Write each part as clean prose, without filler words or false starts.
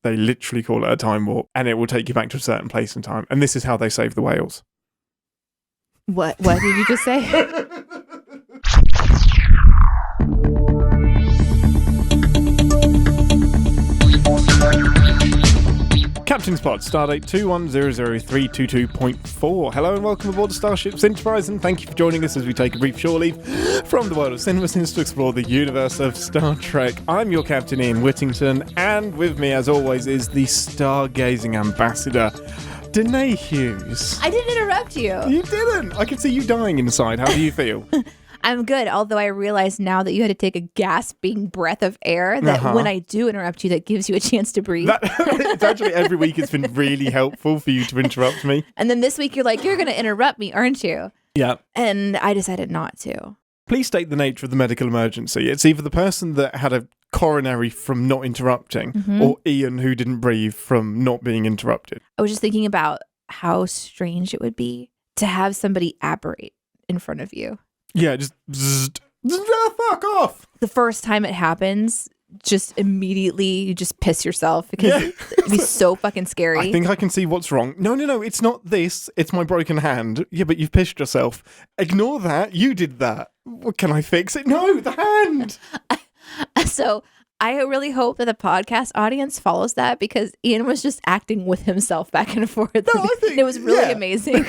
They literally call it a time warp, and it will take you back to a certain place in time. And this is how they save the whales. What did you just say? Captain's Pod, stardate 21003222.4. Hello and welcome aboard the Starship Enterprise, and thank you for joining us as we take a brief shore leave from the world of CinemaSins to explore the universe of Star Trek. I'm your Captain Ian Whittington, and with me, as always, is the stargazing ambassador, Deneé Hughes. I didn't interrupt you. You didn't. I can see you dying inside. How do you feel? I'm good, although I realize now that you had to take a gasping breath of air that when I do interrupt you, that gives you a chance to breathe. It's actually every week it's been really helpful for you to interrupt me. And then this week you're like, you're going to interrupt me, aren't you? Yeah. And I decided not to. Please state the nature of the medical emergency. It's either the person that had a coronary from not interrupting or Ian who didn't breathe from not being interrupted. I was just thinking about how strange it would be to have somebody apparate in front of you. Yeah, just fuck off. The first time it happens, just immediately you just piss yourself because it'd be so fucking scary. I think I can see what's wrong. No, it's not this. It's my broken hand. Yeah, but you've pissed yourself. Ignore that. You did that. Can I fix it? No, the hand. So I really hope that the podcast audience follows that because Ian was just acting with himself back and forth. No, I think, it was really amazing.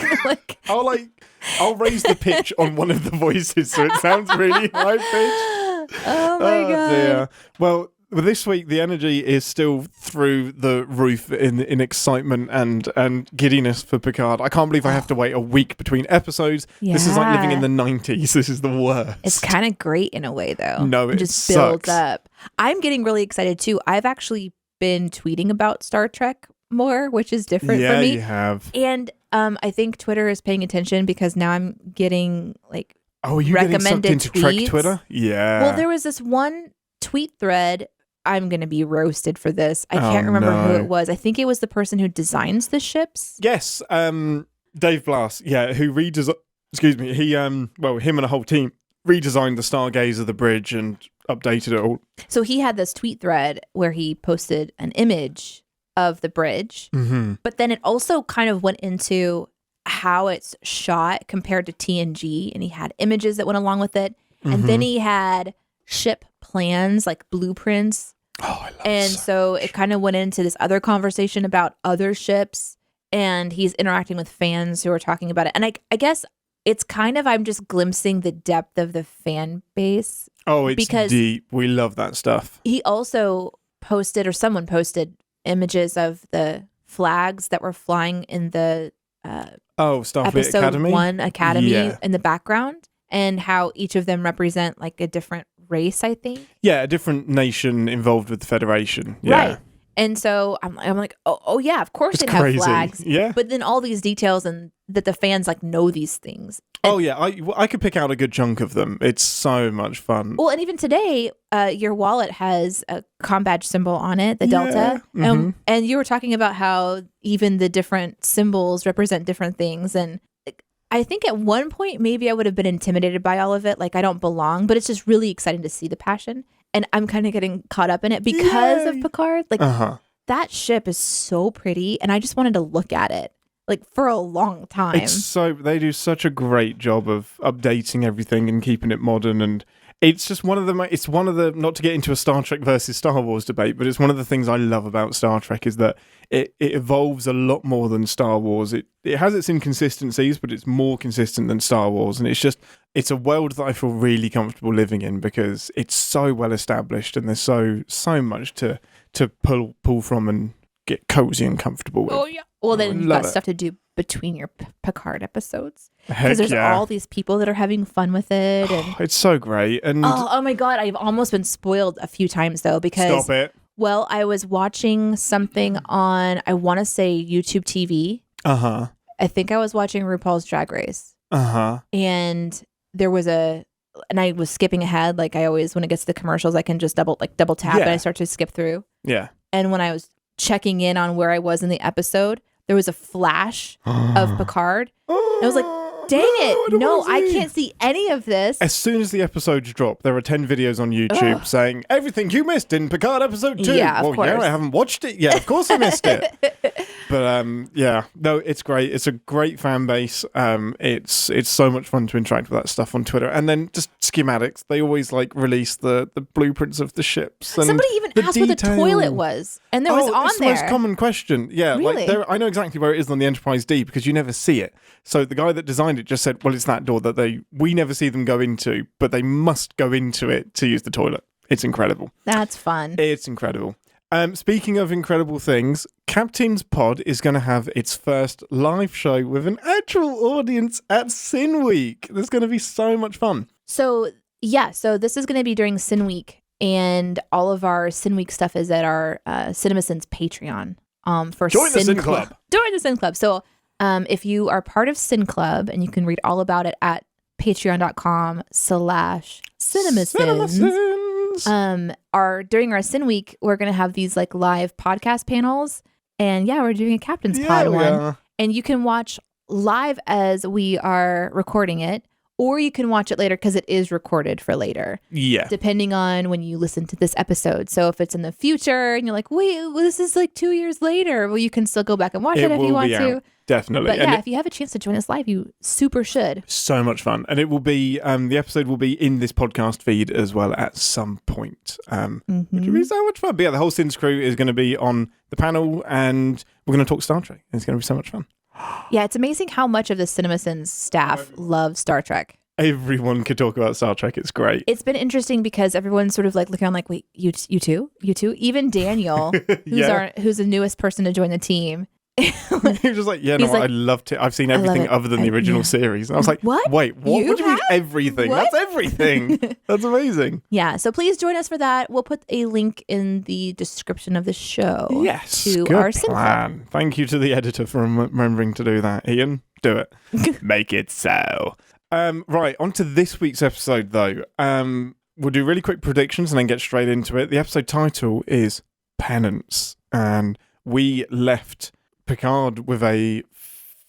I'll raise the pitch on one of the voices so it sounds really high pitched. Oh my God. Dear. Well, this week the energy is still through the roof in excitement and giddiness for Picard. I can't believe I have to wait a week between episodes. Yeah. This is like living in the 90s. This is the worst. It's kind of great in a way, though. No, it just sucks. builds up. I'm getting really excited, too. I've actually been tweeting about Star Trek more, which is different for me. Yeah, you have. And I think Twitter is paying attention because now I'm getting, like, are you recommended getting sucked into tweets. Trek Twitter? Yeah. Well, there was this one tweet thread. I'm going to be roasted for this. I can't remember who it was. I think it was the person who designs the ships. Yes, Dave Blass. Yeah, who redesigned. Excuse me. He him and a whole team redesigned the Stargazer, the bridge, and updated it all. So he had this tweet thread where he posted an image of the bridge, but then it also kind of went into how it's shot compared to TNG, and he had images that went along with it, and then he had ship plans, like blueprints. Oh, I love and so it kind of went into this other conversation about other ships, and he's interacting with fans who are talking about it. And I guess it's kind of, I'm just glimpsing the depth of the fan base. Oh, it's because deep. We love that stuff. He also posted, or someone posted, images of the flags that were flying in the Starfleet episode Academy? 1 Academy in the background, and how each of them represent like a different race, I think. Yeah, a different nation involved with the Federation. Yeah. Right. And so I'm like, oh yeah, of course It's they crazy. have flags. Yeah. But then all these details and that the fans like know these things. Oh yeah, I could pick out a good chunk of them. It's so much fun. Well, and even today, your wallet has a comm badge symbol on it, the Delta. And you were talking about how even the different symbols represent different things. And I think at one point, maybe I would have been intimidated by all of it. Like, I don't belong, but it's just really exciting to see the passion. And I'm kind of getting caught up in it because of Picard. Like, that ship is so pretty, and I just wanted to look at it, like, for a long time. They do such a great job of updating everything and keeping it modern, and it's just one of the, not to get into a Star Trek versus Star Wars debate, but it's one of the things I love about Star Trek is that it evolves a lot more than Star Wars. It has its inconsistencies, but it's more consistent than Star Wars. And it's a world that I feel really comfortable living in because it's so well established and there's so much to pull from and get cozy and comfortable with. Oh, yeah. Well, then you've got stuff to do between your Picard episodes. Because there's all these people that are having fun with it. And it's so great. And oh my God, I've almost been spoiled a few times, though, because... Stop it. Well, I was watching something on, I want to say, YouTube TV. I think I was watching RuPaul's Drag Race. And there was and I was skipping ahead. Like I always, when it gets to the commercials, I can just double tap and I start to skip through. Yeah. And when I was checking in on where I was in the episode, there was a flash of Picard. And I was like, Dang it. No, I see. can't see any of this. As soon as the episodes drop, there are 10 videos on YouTube saying everything you missed in Picard episode 2. Yeah, of course. Yeah, I haven't watched it yet. Of course I missed it. But yeah, no, it's great. It's a great fan base. It's so much fun to interact with that stuff on Twitter. And then just schematics. They always like release the blueprints of the ships. And somebody even asked where the toilet was, and there was on it's there. the most common question. Yeah, Really? like I know exactly where it is on the Enterprise D because you never see it. So the guy that designed it just said, well, it's that door that we never see them go into, but they must go into it to use the toilet. It's incredible. That's fun. It's incredible. Speaking of incredible things, Captain's Pod is going to have its first live show with an actual audience at SinWeek. There's going to be so much fun. So this is going to be during SinWeek, and all of our SinWeek stuff is at our CinemaSins Patreon. For Join the SinClub. Join the SinClub. So if you are part of SinClub, and you can read all about it at patreon.com/CinemaSins. During our Sin Week, we're gonna have these like live podcast panels, and we're doing a Captain's Pod one, and you can watch live as we are recording it, or you can watch it later because it is recorded for later. Yeah, depending on when you listen to this episode. So if it's in the future and you're like, wait, well, this is like 2 years later, well, you can still go back and watch it if you want to. Definitely. But if you have a chance to join us live, you super should. So much fun. And it will be, the episode will be in this podcast feed as well at some point, which will be so much fun. But the whole Sins crew is going to be on the panel, and we're going to talk Star Trek. It's going to be so much fun. Yeah, it's amazing how much of the CinemaSins staff love Star Trek. Everyone could talk about Star Trek. It's great. It's been interesting because everyone's sort of like looking on like, wait, you too? Even Daniel, who's the newest person to join the team. He was just like, I loved it. I've seen everything other than the original series. And I was like, what? Wait, what? What do you mean everything? What? That's everything. That's amazing. Yeah, so please join us for that. We'll put a link in the description of the show. Yes, to good our plan. Thank you to the editor for remembering to do that. Ian, do it. Make it so. Right, on to this week's episode, though. We'll do really quick predictions and then get straight into it. The episode title is Penance, and we left Picard with a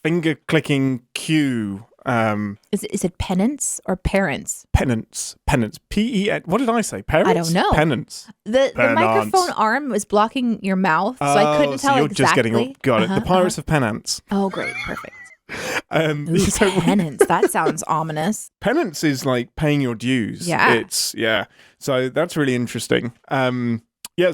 finger-clicking cue. Is it penance or parents? Penance. P-E-N. What did I say? Parents? I don't know. Penance. The microphone arm was blocking your mouth, so I couldn't tell you're exactly. Just getting got it. The Pirates of Penance. Oh, great. Perfect. So Penance. That sounds ominous. Penance is like paying your dues. Yeah. So that's really interesting. So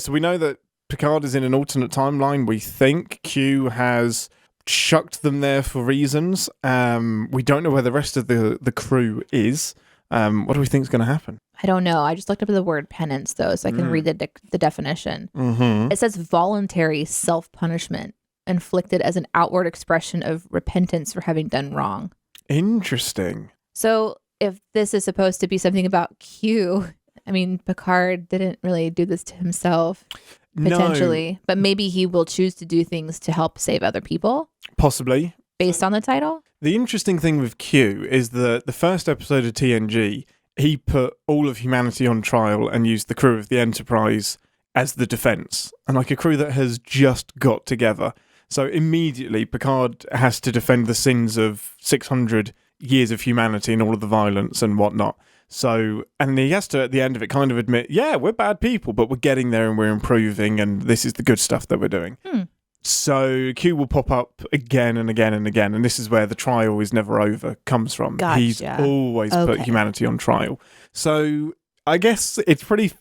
we know that Picard is in an alternate timeline. We think Q has chucked them there for reasons. We don't know where the rest of the crew is. What do we think is going to happen? I don't know. I just looked up the word penance, though, so I can read the definition. Mm-hmm. It says voluntary self-punishment inflicted as an outward expression of repentance for having done wrong. Interesting. So if this is supposed to be something about Q, I mean, Picard didn't really do this to himself. Potentially, no. But maybe he will choose to do things to help save other people. Possibly. Based on the title? The interesting thing with Q is that the first episode of TNG, he put all of humanity on trial and used the crew of the Enterprise as the defense. And like a crew that has just got together. So immediately Picard has to defend the sins of 600 years of humanity and all of the violence and whatnot. So, and he has to, at the end of it, kind of admit, we're bad people, but we're getting there and we're improving, and this is the good stuff that we're doing. So Q will pop up again and again and again, and this is where the trial is never over comes from. Gotcha. He's always put humanity on trial. So I guess it's pretty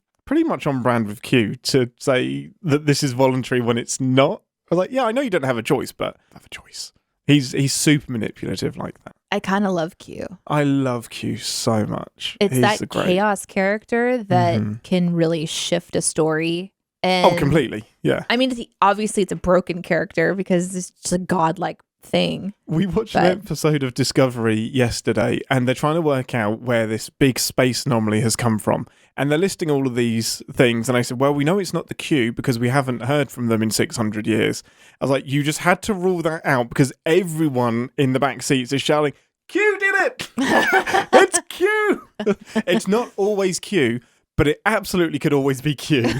much on brand with Q to say that this is voluntary when it's not. I was like, I know you don't have a choice, but I have a choice. He's super manipulative like that. I kind of love Q. I love Q so much. It's that chaos character that can really shift a story. And completely. Yeah. I mean, obviously it's a broken character because it's just a godlike thing. We watched an episode of Discovery yesterday, and they're trying to work out where this big space anomaly has come from. And they're listing all of these things. And I said, well, we know it's not the Q because we haven't heard from them in 600 years. I was like, you just had to rule that out because everyone in the back seats is shouting, Q did it! It's Q! It's not always Q, but it absolutely could always be Q.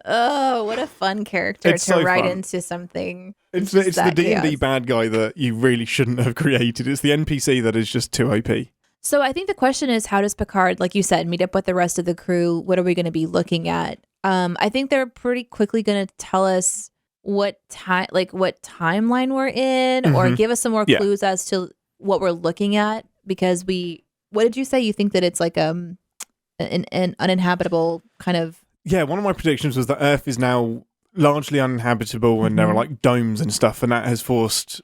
Oh, what a fun character It's to so write fun. into something. It's just the that D&D chaos. bad guy that you really shouldn't have created. It's the NPC that is just too OP. So I think the question is, how does Picard, like you said, meet up with the rest of the crew? What are we going to be looking at? I think they're pretty quickly going to tell us what timeline we're in, or give us some more clues as to what we're looking at. Because what did you say? You think that it's like an uninhabitable kind of. Yeah, one of my predictions was that Earth is now largely uninhabitable, and there are like domes and stuff, and that has forced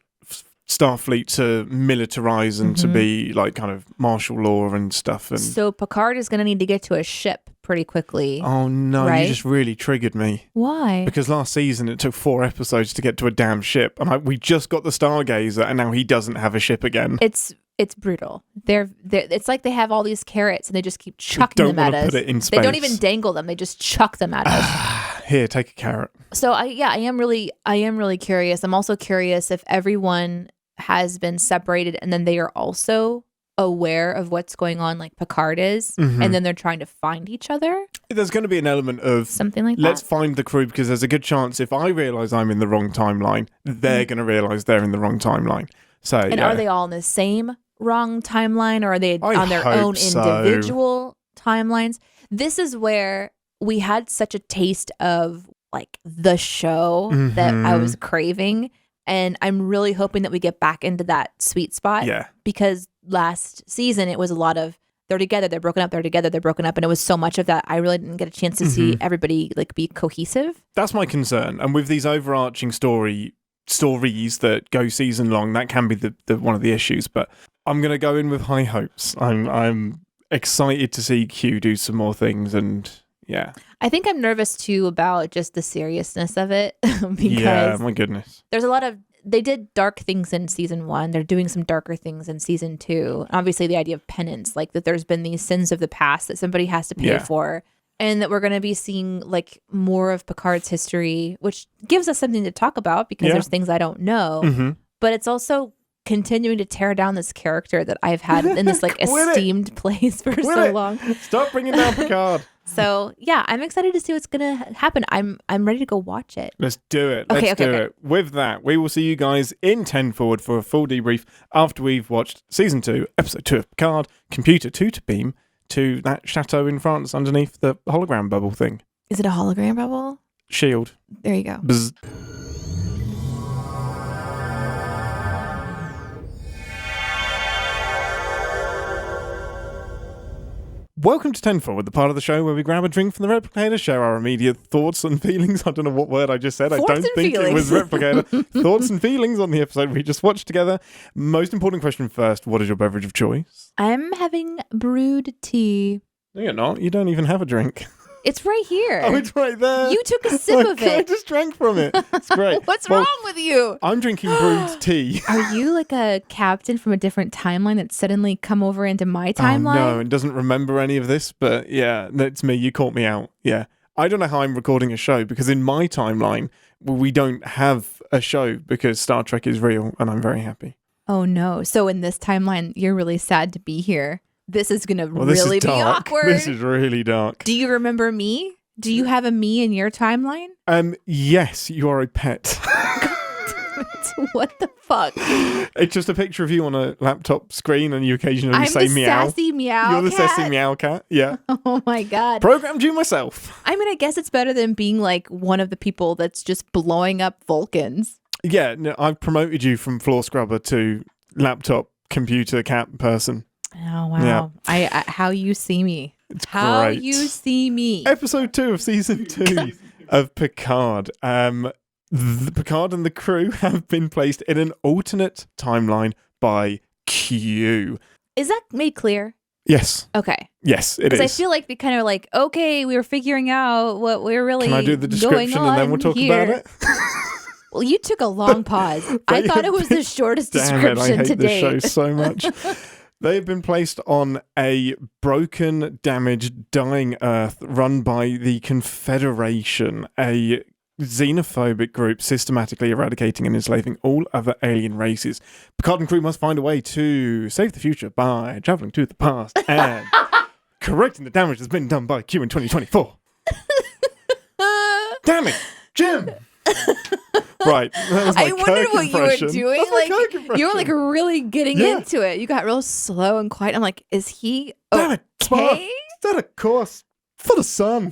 Starfleet to militarize and to be like kind of martial law and stuff. And So Picard is going to need to get to a ship pretty quickly. oh no, right? you just really triggered me. Why? Because last season it took 4 episodes to get to a damn ship, and we just got the Stargazer, and now he doesn't have a ship again. It's brutal. It's like they have all these carrots and they just keep chucking them at us. Put it in They don't space. even dangle them; they just chuck them at us. Here, take a carrot. So I am really curious. I'm also curious if everyone has been separated and then they are also aware of what's going on, like Picard is, and then they're trying to find each other. There's going to be an element of something like let's that. find the crew, because there's a good chance if I realise I'm in the wrong timeline, they're going to realise they're in the wrong timeline. So, And are they all in the same wrong timeline, or are they I on their hope own so. individual timelines? This is where we had such a taste of like the show that I was craving. And I'm really hoping that we get back into that sweet spot. Yeah. Because last season it was a lot of they're together, they're broken up, they're together, they're broken up. And it was so much of that I really didn't get a chance to see everybody like be cohesive. That's my concern. And with these overarching stories that go season long, that can be the one of the issues. But I'm going to go in with high hopes. I'm excited to see Q do some more things, and yeah. I think I'm nervous too about just the seriousness of it because yeah, my goodness. there's a lot of they did dark things in season 1. They're doing some darker things in season 2. Obviously, the idea of penance, like that there's been these sins of the past that somebody has to pay for, and that we're going to be seeing like more of Picard's history, which gives us something to talk about because there's things I don't know. But it's also continuing to tear down this character that I've had in this like esteemed place for so long. Stop bringing down Picard. So yeah, I'm excited to see what's gonna happen. I'm ready to go watch it. Let's do it. Let's do it. With that, we will see you guys in 10 forward for a full debrief after we've watched season 2, episode 2 of Picard, Computer 2 to beam to that chateau in France underneath the hologram bubble thing. Is it a hologram bubble? Shield. There you go. Bzz. Welcome to 10 Forward, the part of the show where we grab a drink from the replicator, share our immediate thoughts and feelings. I don't know what word I just said. I don't think it was replicator. Thoughts and feelings on the episode we just watched together. Most important question first, what is your beverage of choice? I'm having brewed tea. No, you're not. You don't even have a drink. It's right here. Oh, it's right there. You took a sip of I it. just drank from it. It's great. What's wrong with you? I'm drinking brewed tea. Are you like a captain from a different timeline that's suddenly come over into my timeline? Oh, no, it doesn't remember any of this, but yeah, that's me. You caught me out. Yeah. I don't know how I'm recording a show because in my timeline, we don't have a show because Star Trek is real and I'm very happy. Oh, no. So in this timeline, you're really sad to be here. This is going to really be awkward. This is really dark. Do you remember me? Do you have a me in your timeline? Yes, you are a pet. What the fuck? It's just a picture of you on a laptop screen and you occasionally say meow. I'm the sassy meow You're the cat. sassy meow cat. Yeah. Oh my God. Programmed you myself. I mean, I guess it's better than being like one of the people that's just blowing up Vulcans. Yeah, no, I've promoted you from floor scrubber to laptop computer cat person. Oh, wow. Yeah. I how you see me. It's how great. you see me. Episode 2 of season 2 of Picard. Picard and the crew have been placed in an alternate timeline by Q. Is that made clear? Yes. Okay. Yes, it is. Because I feel like they kind of like, okay, we were figuring out what we're really Can I do the description and then we'll talk about it? Well, you took a long pause. I thought it was the shortest description I hate to this date. show so much. They have been placed on a broken, damaged, dying Earth run by the Confederation, a xenophobic group systematically eradicating and enslaving all other alien races. Picard and crew must find a way to save the future by traveling to the past and correcting the damage that's been done by Q in 2024. Damn it, Jim. Right. I wondered what you were doing. Like you were like really getting into it. You got real slow and quiet. I'm like, is he Damn it, Spark. okay? Is that a course for the sun?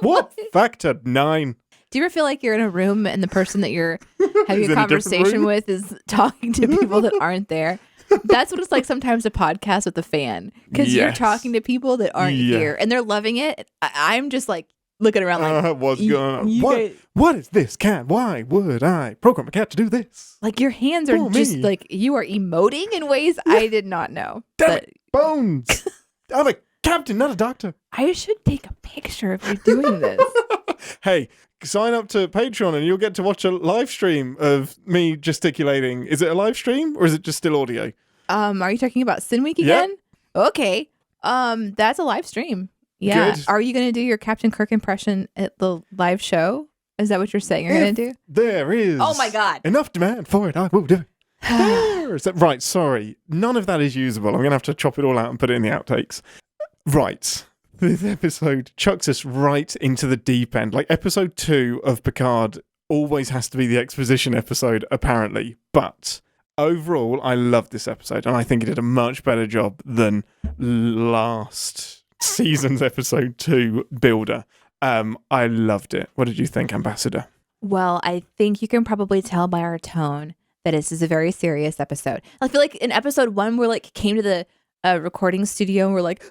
What? Factor 9. Do you ever feel like you're in a room and the person that you're having Is a in a different conversation room? with is talking to people that aren't there? That's what it's like sometimes to podcast with a fan, because you're Yes. talking to people that aren't here and they're loving it. I'm just like looking around like, What's going on? What is this cat? Why would I program a cat to do this? like your hands are Poor just me. like you are emoting in ways I did not know. Damn But it, Bones. I'm a captain, not a doctor. I should take a picture of you doing this. Hey, sign up to Patreon and you'll get to watch a live stream of me gesticulating. Is it a live stream or is it just still audio? Are you talking about SinWeek Yep. again? Okay. That's a live stream. Yeah. Good. Are you going to do your Captain Kirk impression at the live show? Is that what you're saying you're going to do? There is. Oh my God. Enough demand for it. I will do it. Is that right? Sorry. None of that is usable. I'm going to have to chop it all out and put it in the outtakes. Right. This episode chucks us right into the deep end. Like episode 2 of Picard always has to be the exposition episode, apparently. But overall, I loved this episode and I think it did a much better job than last season's episode 2 builder. I loved it. What did you think, Ambassador? Well, I think you can probably tell by our tone that this is a very serious episode. I feel like in episode 1, we're like came to the recording studio and we're like,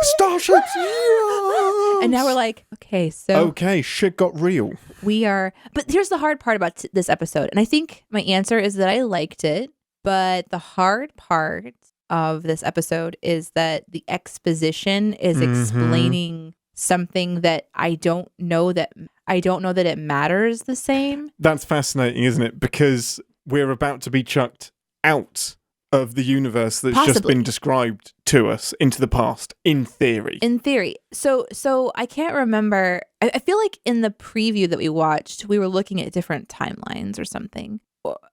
Starships! Yes! and now we're like, okay, so Okay, shit got real. we are. But here's the hard part about this episode. And I think my answer is that I liked it. But the hard part of this episode is that the exposition is explaining something that I don't know that it matters the same. That's fascinating, isn't it? Because we're about to be chucked out of the universe that's just Possibly. been described to us into the past, in theory. In theory. So I can't remember. I feel like in the preview that we watched, we were looking at different timelines or something.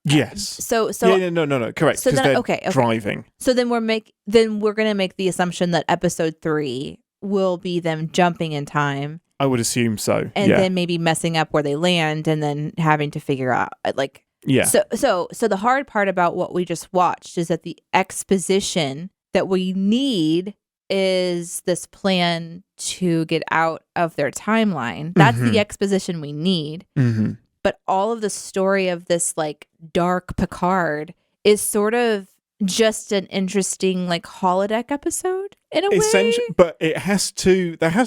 Yes. So No. Correct. So Because then- they're okay. driving. So then we're gonna make the assumption that episode 3 will be them jumping in time I would assume so. and yeah. then maybe messing up where they land and then having to figure out like. Yeah. So the hard part about what we just watched is that the exposition that we need is this plan to get out of their timeline. That's the exposition we need. Mm-hmm. But all of the story of this like dark Picard is sort of just an interesting like holodeck episode in a way. But there has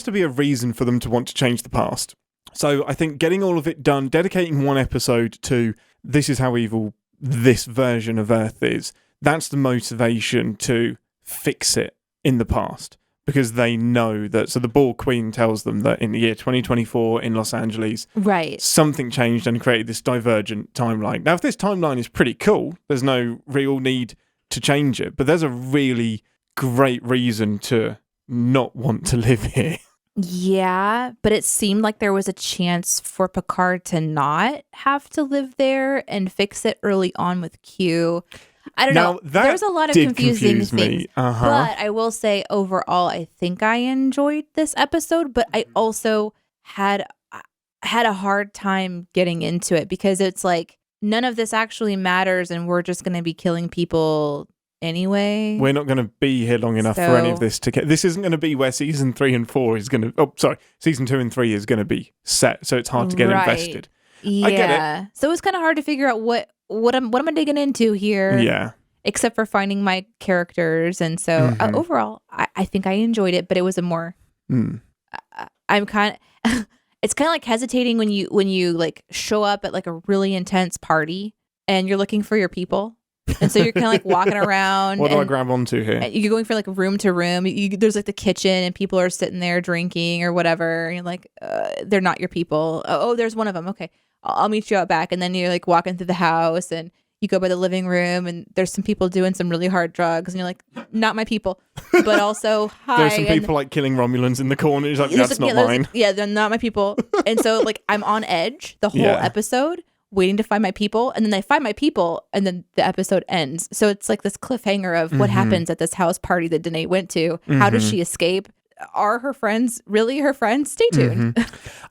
to be a reason for them to want to change the past. So I think getting all of it done, dedicating one episode to this is how evil this version of Earth is, that's the motivation to fix it in the past. Because they know that, so the Borg Queen tells them that in the year 2024 in Los Angeles, Right. something changed and created this divergent timeline. Now, if this timeline is pretty cool, there's no real need to change it, but there's a really great reason to not want to live here. Yeah, but it seemed like there was a chance for Picard to not have to live there and fix it early on with Q. I don't know. There's a lot of confusing confuse things. me. Uh-huh. But I will say overall, I think I enjoyed this episode, but I also had a hard time getting into it because it's like none of this actually matters and we're just going to be killing people anyway. We're not going to be here long enough for any of this to get. This isn't going to be where season 3 and 4 is going to. Season 2 and 3 is going to be set, so it's hard to get invested. Yeah. I get it. So it's kind of hard to figure out what am I digging into here? Yeah. Except for finding my characters, and so overall, I think I enjoyed it, but it was a more. I'm kind of. It's kind of like hesitating when you like show up at like a really intense party and you're looking for your people. And so you're kind of like walking around. What do I grab onto here? You're going for like room to room. There's like the kitchen and people are sitting there drinking or whatever. And you're like, they're not your people. Oh, there's one of them. Okay, I'll meet you out back. And then you're like walking through the house and you go by the living room and there's some people doing some really hard drugs. And you're like, not my people. But also, hi. There's some people like killing Romulans in the corner. It's like, that's not mine. Yeah, they're not my people. And so like I'm on edge the whole episode, waiting to find my people, and then they find my people, and then the episode ends. So it's like this cliffhanger of what happens at this house party that Deneé went to. How does she escape? are her friends really her friends? Stay tuned.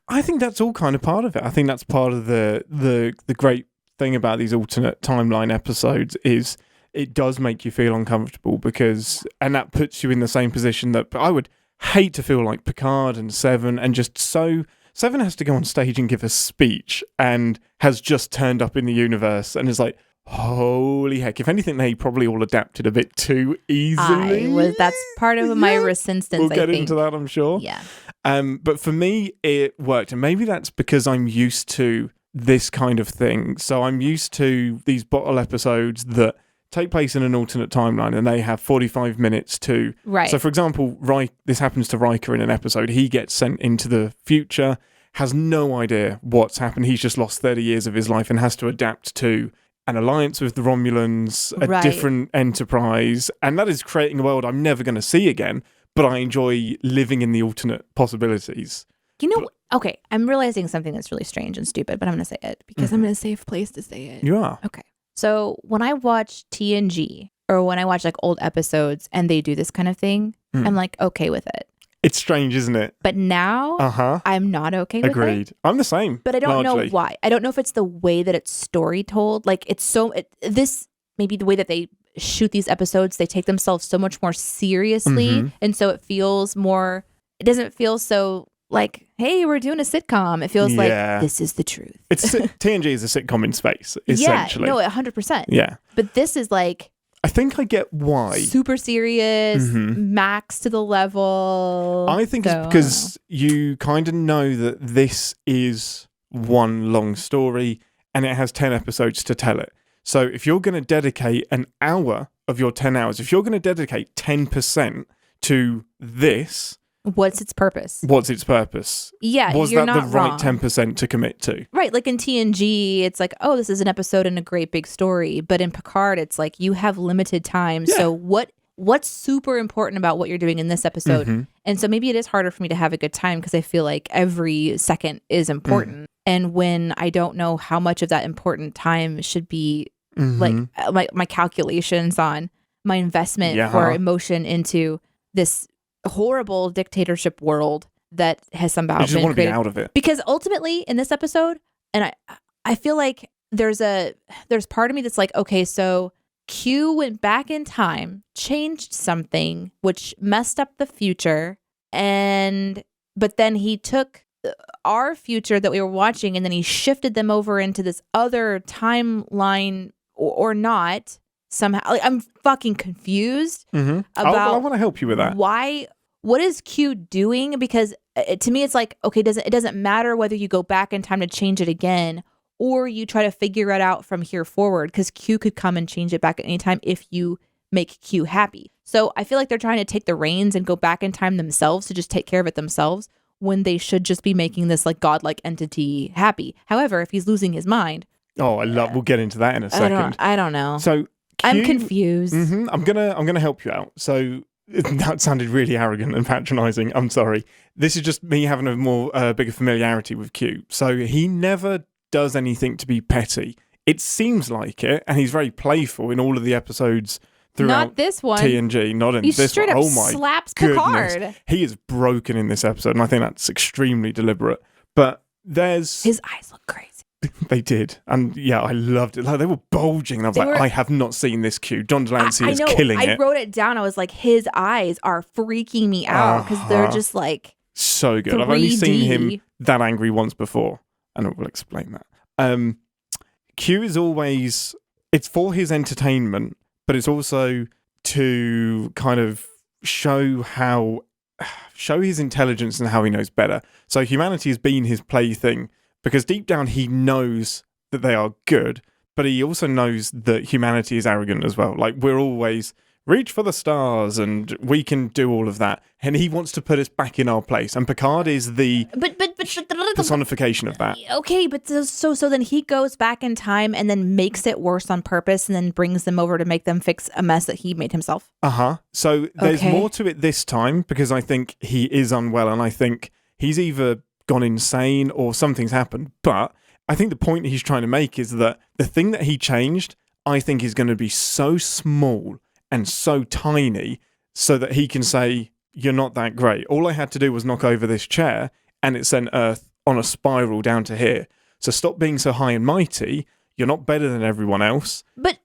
I think that's all kind of part of it. I think that's part of the great thing about these alternate timeline episodes is it does make you feel uncomfortable and that puts you in the same position that I would hate to feel like Picard and Seven, and just so Seven has to go on stage and give a speech and has just turned up in the universe and is like, holy heck. If anything, they probably all adapted a bit too easily. That's part of my ReSINstance, we'll get into that, I'm sure. Yeah. But for me, it worked. And maybe that's because I'm used to this kind of thing. So I'm used to these bottle episodes that take place in an alternate timeline and they have 45 minutes to... Right. So, for example, this happens to Riker in an episode. He gets sent into the future, has no idea what's happened. He's just lost 30 years of his life and has to adapt to an alliance with the Romulans, a different enterprise. And that is creating a world I'm never going to see again, but I enjoy living in the alternate possibilities. Okay, I'm realizing something that's really strange and stupid, but I'm going to say it because I'm in a safe place to say it. You are. Okay. So when I watch TNG or when I watch like old episodes and they do this kind of thing, I'm like okay with it. It's strange, isn't it? But now I'm not okay with it. Agreed. I'm the same. But I don't largely know why. I don't know if it's the way that it's story told. Like this maybe the way that they shoot these episodes, they take themselves so much more seriously. And so it doesn't feel so like, hey, we're doing a sitcom. It feels like this is the truth. TNG is a sitcom in space, essentially. Yeah, no, 100%. Yeah. But this is like... I think I get why. Super serious, max to the level. I think it's because you kind of know that this is one long story and it has 10 episodes to tell it. So if you're going to dedicate an hour of your 10 hours, if you're going to dedicate 10% to this... What's its purpose? Yeah, was you're that not the right wrong. 10% to commit to? Right, like in TNG, it's like, oh, this is an episode and a great big story. But in Picard, it's like you have limited time. Yeah. So what's super important about what you're doing in this episode? And so maybe it is harder for me to have a good time because I feel like every second is important. And when I don't know how much of that important time should be like my calculations on my investment for emotion into this horrible dictatorship world that has somehow you just been want to created. be out of it. Because ultimately in this episode, and I feel like there's part of me that's like, okay, so Q went back in time, changed something which messed up the future, but then he took our future that we were watching and then he shifted them over into this other timeline or not somehow. Like, I'm fucking confused about I want to help you with that. What is Q doing? Because to me, it's like, okay, it doesn't matter whether you go back in time to change it again or you try to figure it out from here forward, because Q could come and change it back at any time if you make Q happy. So I feel like they're trying to take the reins and go back in time themselves to just take care of it themselves when they should just be making this like godlike entity happy. However, if he's losing his mind. We'll get into that in a second. I don't know. So Q, I'm confused. I'm gonna help you out. So that sounded really arrogant and patronizing. I'm sorry. This is just me having a bigger familiarity with Q. So he never does anything to be petty. It seems like it, and he's very playful in all of the epides throughout. Not this one. TNG, not in this one. He straight up slaps Picard. He is broken in this episode, and I think that's extremely deliberate. But his eyes look crazy. They did, and I loved it. Like, they were bulging, and I was I have not seen this Q. John Delancey is killing it. I wrote it down. I was like, his eyes are freaking me out because they're just like so good. 3D. I've only seen him that angry once before, and I will explain that. Q is always, it's for his entertainment, but it's also to kind of show his intelligence and how he knows better. So humanity has been his plaything. Because deep down he knows that they are good, but he also knows that humanity is arrogant as well. Like, we're always reach for the stars and we can do all of that. And he wants to put us back in our place. And Picard is the personification of that. Okay, but so then he goes back in time and then makes it worse on purpose and then brings them over to make them fix a mess that he made himself. So there's more to it this time because I think he is unwell and I think he's either gone insane or something's happened. But I think the point he's trying to make is that the thing that he changed, I think, is going to be so small and so tiny so that he can say you're not that great. All I had to do was knock over this chair and it sent Earth on a spiral down to here. So stop being so high and mighty. You're not better than everyone else. But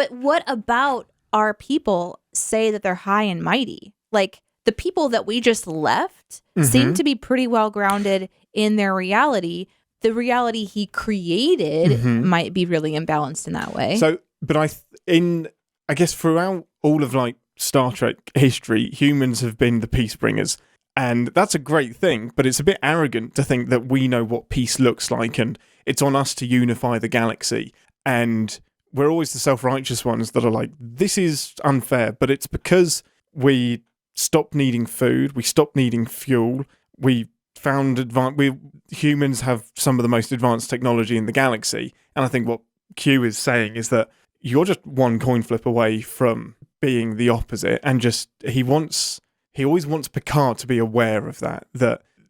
what about our people say that they're high and mighty? Like, the people that we just left seem to be pretty well grounded in their reality. The reality he created might be really imbalanced in that way. So, but I guess throughout all of like Star Trek history, humans have been the peace bringers. And that's a great thing, but it's a bit arrogant to think that we know what peace looks like and it's on us to unify the galaxy. And we're always the self-righteous ones that are like, this is unfair, but it's because we stopped needing food, we stopped needing fuel, we found humans have some of the most advanced technology in the galaxy. And I think what Q is saying is that you're just one coin flip away from being the opposite, and just he always wants Picard to be aware of that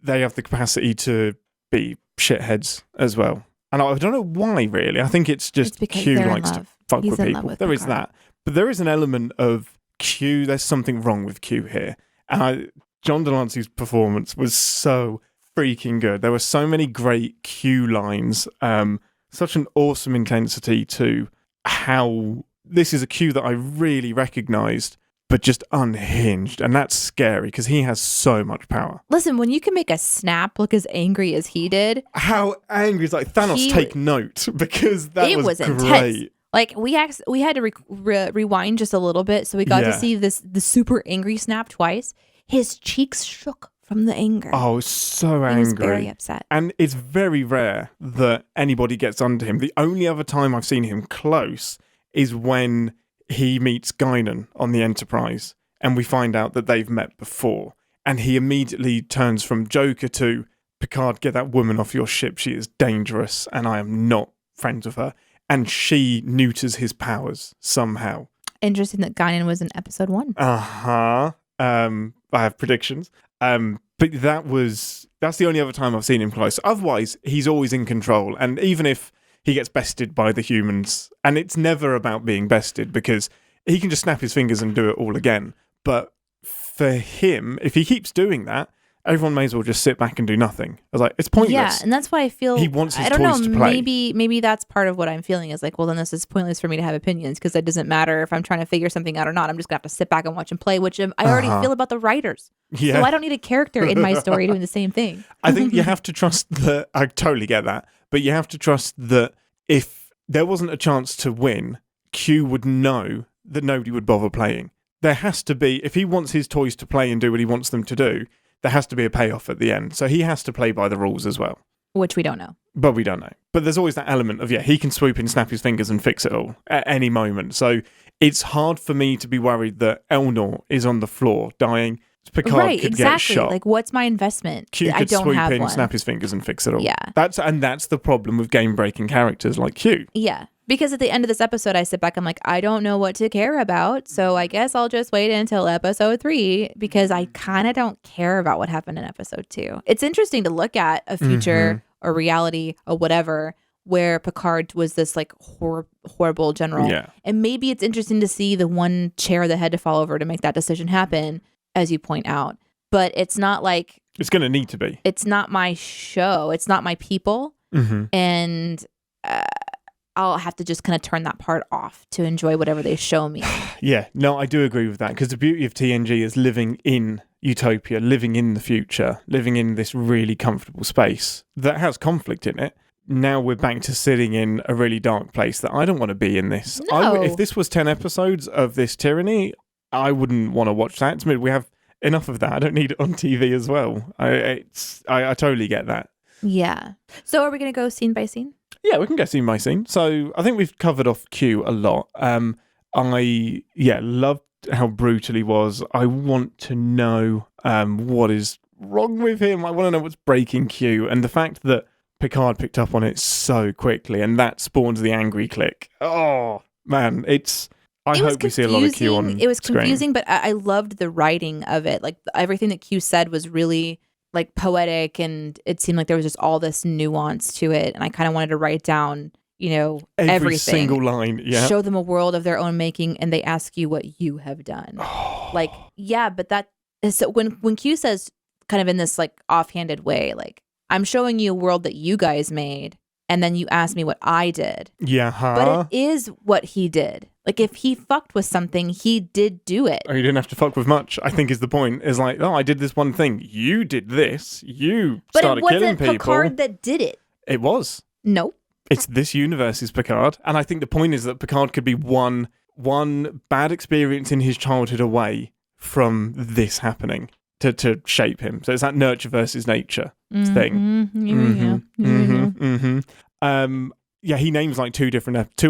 they have the capacity to be shitheads as well. And I don't know why, really. I think it's just Q likes to fuck with people. There is that. But there is an element of Q, there's something wrong with Q here. And John Delancey's performance was so freaking good. There were so many great Q lines, such an awesome intensity to how this is a Q that I really recognised, but just unhinged. And that's scary because he has so much power. Listen, when you can make a snap look as angry as he did. How angry is like Thanos, take note, because that was great. Intense. Like we had to rewind just a little bit, so we got to see the super angry snap twice. His cheeks shook from the anger. Oh, so angry. He was very upset. And it's very rare that anybody gets under him. The only other time I've seen him close is when he meets Guinan on the Enterprise, and we find out that they've met before. And he immediately turns from Joker to, Picard, get that woman off your ship. She is dangerous, and I am not friends with her. And she neuters his powers somehow. Interesting that Guinan was in episode 1. I have predictions. But that's the only other time I've seen him close. Otherwise, he's always in control. And even if he gets bested by the humans, and it's never about being bested because he can just snap his fingers and do it all again. But for him, if he keeps doing that, everyone may as well just sit back and do nothing. I was like, it's pointless. Yeah, and that's why I feel he wants his toys to play. Maybe that's part of what I'm feeling is like, well, then this is pointless for me to have opinions because it doesn't matter if I'm trying to figure something out or not. I'm just gonna have to sit back and watch him play, which I already feel about the writers. Yeah. So I don't need a character in my story doing the same thing. I think you have to trust that. I totally get that, but you have to trust that if there wasn't a chance to win, Q would know that nobody would bother playing. There has to be, if he wants his toys to play and do what he wants them to do, there has to be a payoff at the end. So he has to play by the rules as well. Which we don't know. But we don't know. But there's always that element of, he can swoop in, snap his fingers and fix it all at any moment. So it's hard for me to be worried that Elnor is on the floor dying. Picard could get shot. Like, what's my investment? Q could swoop in, snap his fingers and fix it all. Yeah. That's the problem with game-breaking characters like Q. Yeah. Because at the end of this episode, I sit back, I'm like, I don't know what to care about, so I guess I'll just wait until episode 3, because I kind of don't care about what happened in episode 2. It's interesting to look at a future or reality or whatever where Picard was this like horrible general. Yeah. And maybe it's interesting to see the one chair that had to fall over to make that decision happen, as you point out. But it's not like... It's going to need to be. It's not my show. It's not my people. And... I'll have to just kind of turn that part off to enjoy whatever they show me. Yeah, no, I do agree with that, because the beauty of TNG is living in utopia, living in the future, living in this really comfortable space that has conflict in it. Now we're back to sitting in a really dark place that I don't want to be in this. No. If this was 10 episodes of this tyranny, I wouldn't want to watch that. To me, we have enough of that. I don't need it on TV as well. I totally get that. Yeah. So are we going to go scene by scene? Yeah, we can go scene by scene. So I think we've covered off Q a lot. I loved how brutal he was. I want to know what is wrong with him. I want to know what's breaking Q. And the fact that Picard picked up on it so quickly, and that spawns the angry click. Oh, man, I hope we see a lot of Q on It was screen. confusing, but I loved the writing of it. Like, everything that Q said was really... like poetic, and it seemed like there was just all this nuance to it, and I kind of wanted to write down, every single line. Yeah, show them a world of their own making, and they ask you what you have done. Like, yeah, but So when Q says, kind of in this like offhanded way, like, I'm showing you a world that you guys made, and then you ask me what I did. Yeah, But it is what he did. Like, if he fucked with something, he did do it. Oh, you didn't have to fuck with much, I think is the point. Is like, oh, I did this one thing. You did this. You started killing people. But it wasn't Picard that did it. It was. No. It's this universe's Picard. And I think the point is that Picard could be one bad experience in his childhood away from this happening to shape him. So it's that nurture versus nature thing. Yeah, he names like two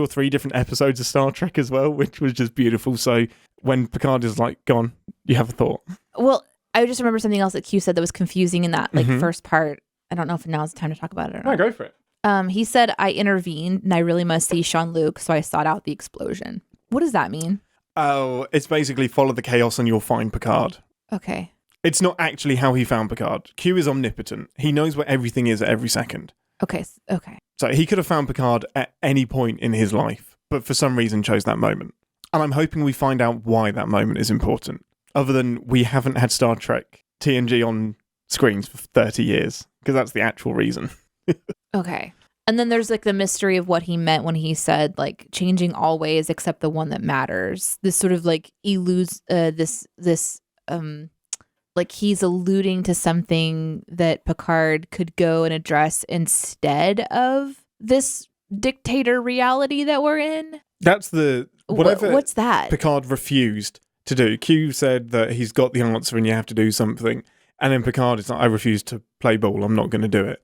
or three different episodes of Star Trek as well, which was just beautiful. So when Picard is like, go on, you have a thought. Well, I just remember something else that Q said that was confusing in that like first part. I don't know if now's the time to talk about it or not. No, go for it. He said, I intervened and I really must see Jean-Luc, so I sought out the explosion. What does that mean? Oh, it's basically follow the chaos and you'll find Picard. Okay. It's not actually how he found Picard. Q is omnipotent. He knows where everything is at every second. Okay. So he could have found Picard at any point in his life, but for some reason chose that moment. And I'm hoping we find out why that moment is important. Other than we haven't had Star Trek TNG on screens for 30 years, because that's the actual reason. Okay. And then there's like the mystery of what he meant when he said like changing all ways except the one that matters. This sort of like like he's alluding to something that Picard could go and address instead of this dictator reality that we're in. That's what's that? Picard refused to do. Q said that he's got the answer and you have to do something. And then Picard is like, I refuse to play ball. I'm not going to do it.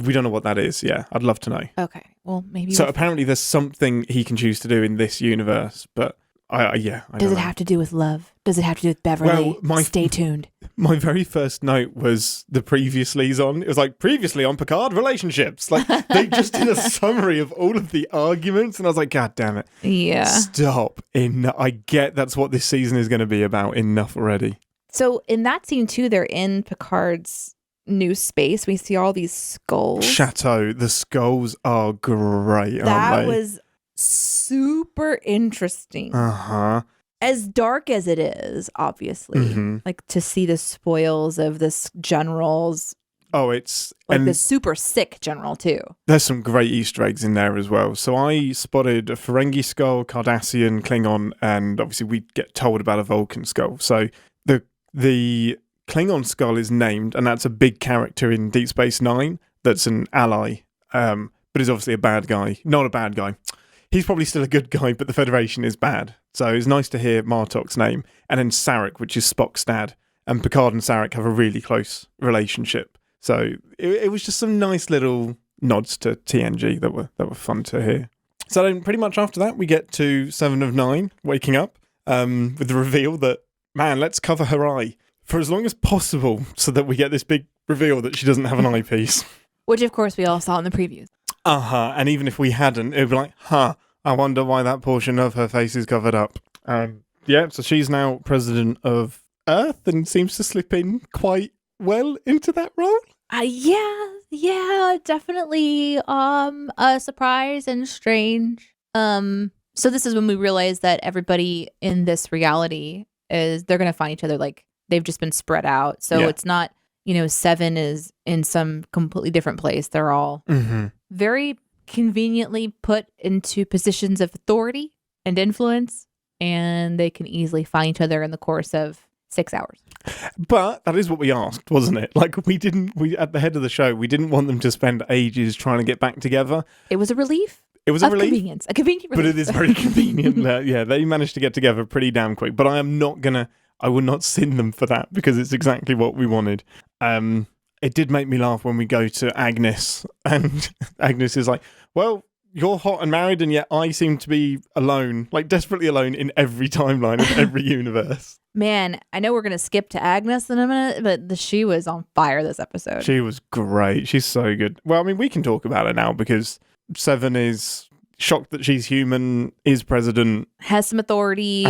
We don't know what that is. Yeah, I'd love to know. Okay, well, maybe. So apparently there's something he can choose to do in this universe, but I Does it have to do with love? Does it have to do with Beverly? Well, stay tuned. My very first note was the previouslys on. It was like, previously on Picard relationships. Like, they just did a summary of all of the arguments, and I was like, God damn it. Yeah. Stop. I get that's what this season is going to be about. Enough already. So in that scene, too, they're in Picard's new space. We see all these skulls. Chateau. The skulls are great, aren't they? That was super interesting. As dark as it is, obviously. Like to see the spoils of this general's. Oh, it's like the super sick general too. There's some great Easter eggs in there as well. So I spotted a Ferengi skull, Cardassian, Klingon, and obviously we get told about a Vulcan skull. So the Klingon skull is named, and that's a big character in Deep Space Nine that's an ally, but is obviously a bad guy. Not a bad guy. He's probably still a good guy, but the Federation is bad. So it's nice to hear Martok's name. And then Sarek, which is Spock's dad. And Picard and Sarek have a really close relationship. So it was just some nice little nods to TNG that were fun to hear. So then pretty much after that, we get to 7 of 9, waking up, with the reveal that, man, let's cover her eye for as long as possible so that we get this big reveal that she doesn't have an eyepiece. Which, of course, we all saw in the previews. And even if we hadn't, it would be like, I wonder why that portion of her face is covered up. So she's now president of Earth and seems to slip in quite well into that role. Yeah, definitely a surprise and strange. So this is when we realize that everybody in this reality they're going to find each other, like they've just been spread out. So it's not, 7 is in some completely different place. They're all very conveniently put into positions of authority and influence, and they can easily find each other in the course of 6 hours. But that is what we asked, wasn't it? Like we at the head of the show, we didn't want them to spend ages trying to get back together. It was a relief. It was a relief. Convenience. A convenient relief. But it is very convenient. They managed to get together pretty damn quick. But I will not sin them for that because it's exactly what we wanted. It did make me laugh when we go to Agnes, and Agnes is like, well, you're hot and married, and yet I seem to be alone, like desperately alone in every timeline of every universe. Man, I know we're going to skip to Agnes in a minute, but she was on fire this episode. She was great. She's so good. Well, I mean, we can talk about her now because 7 is shocked that she's human, is president. Has some authority.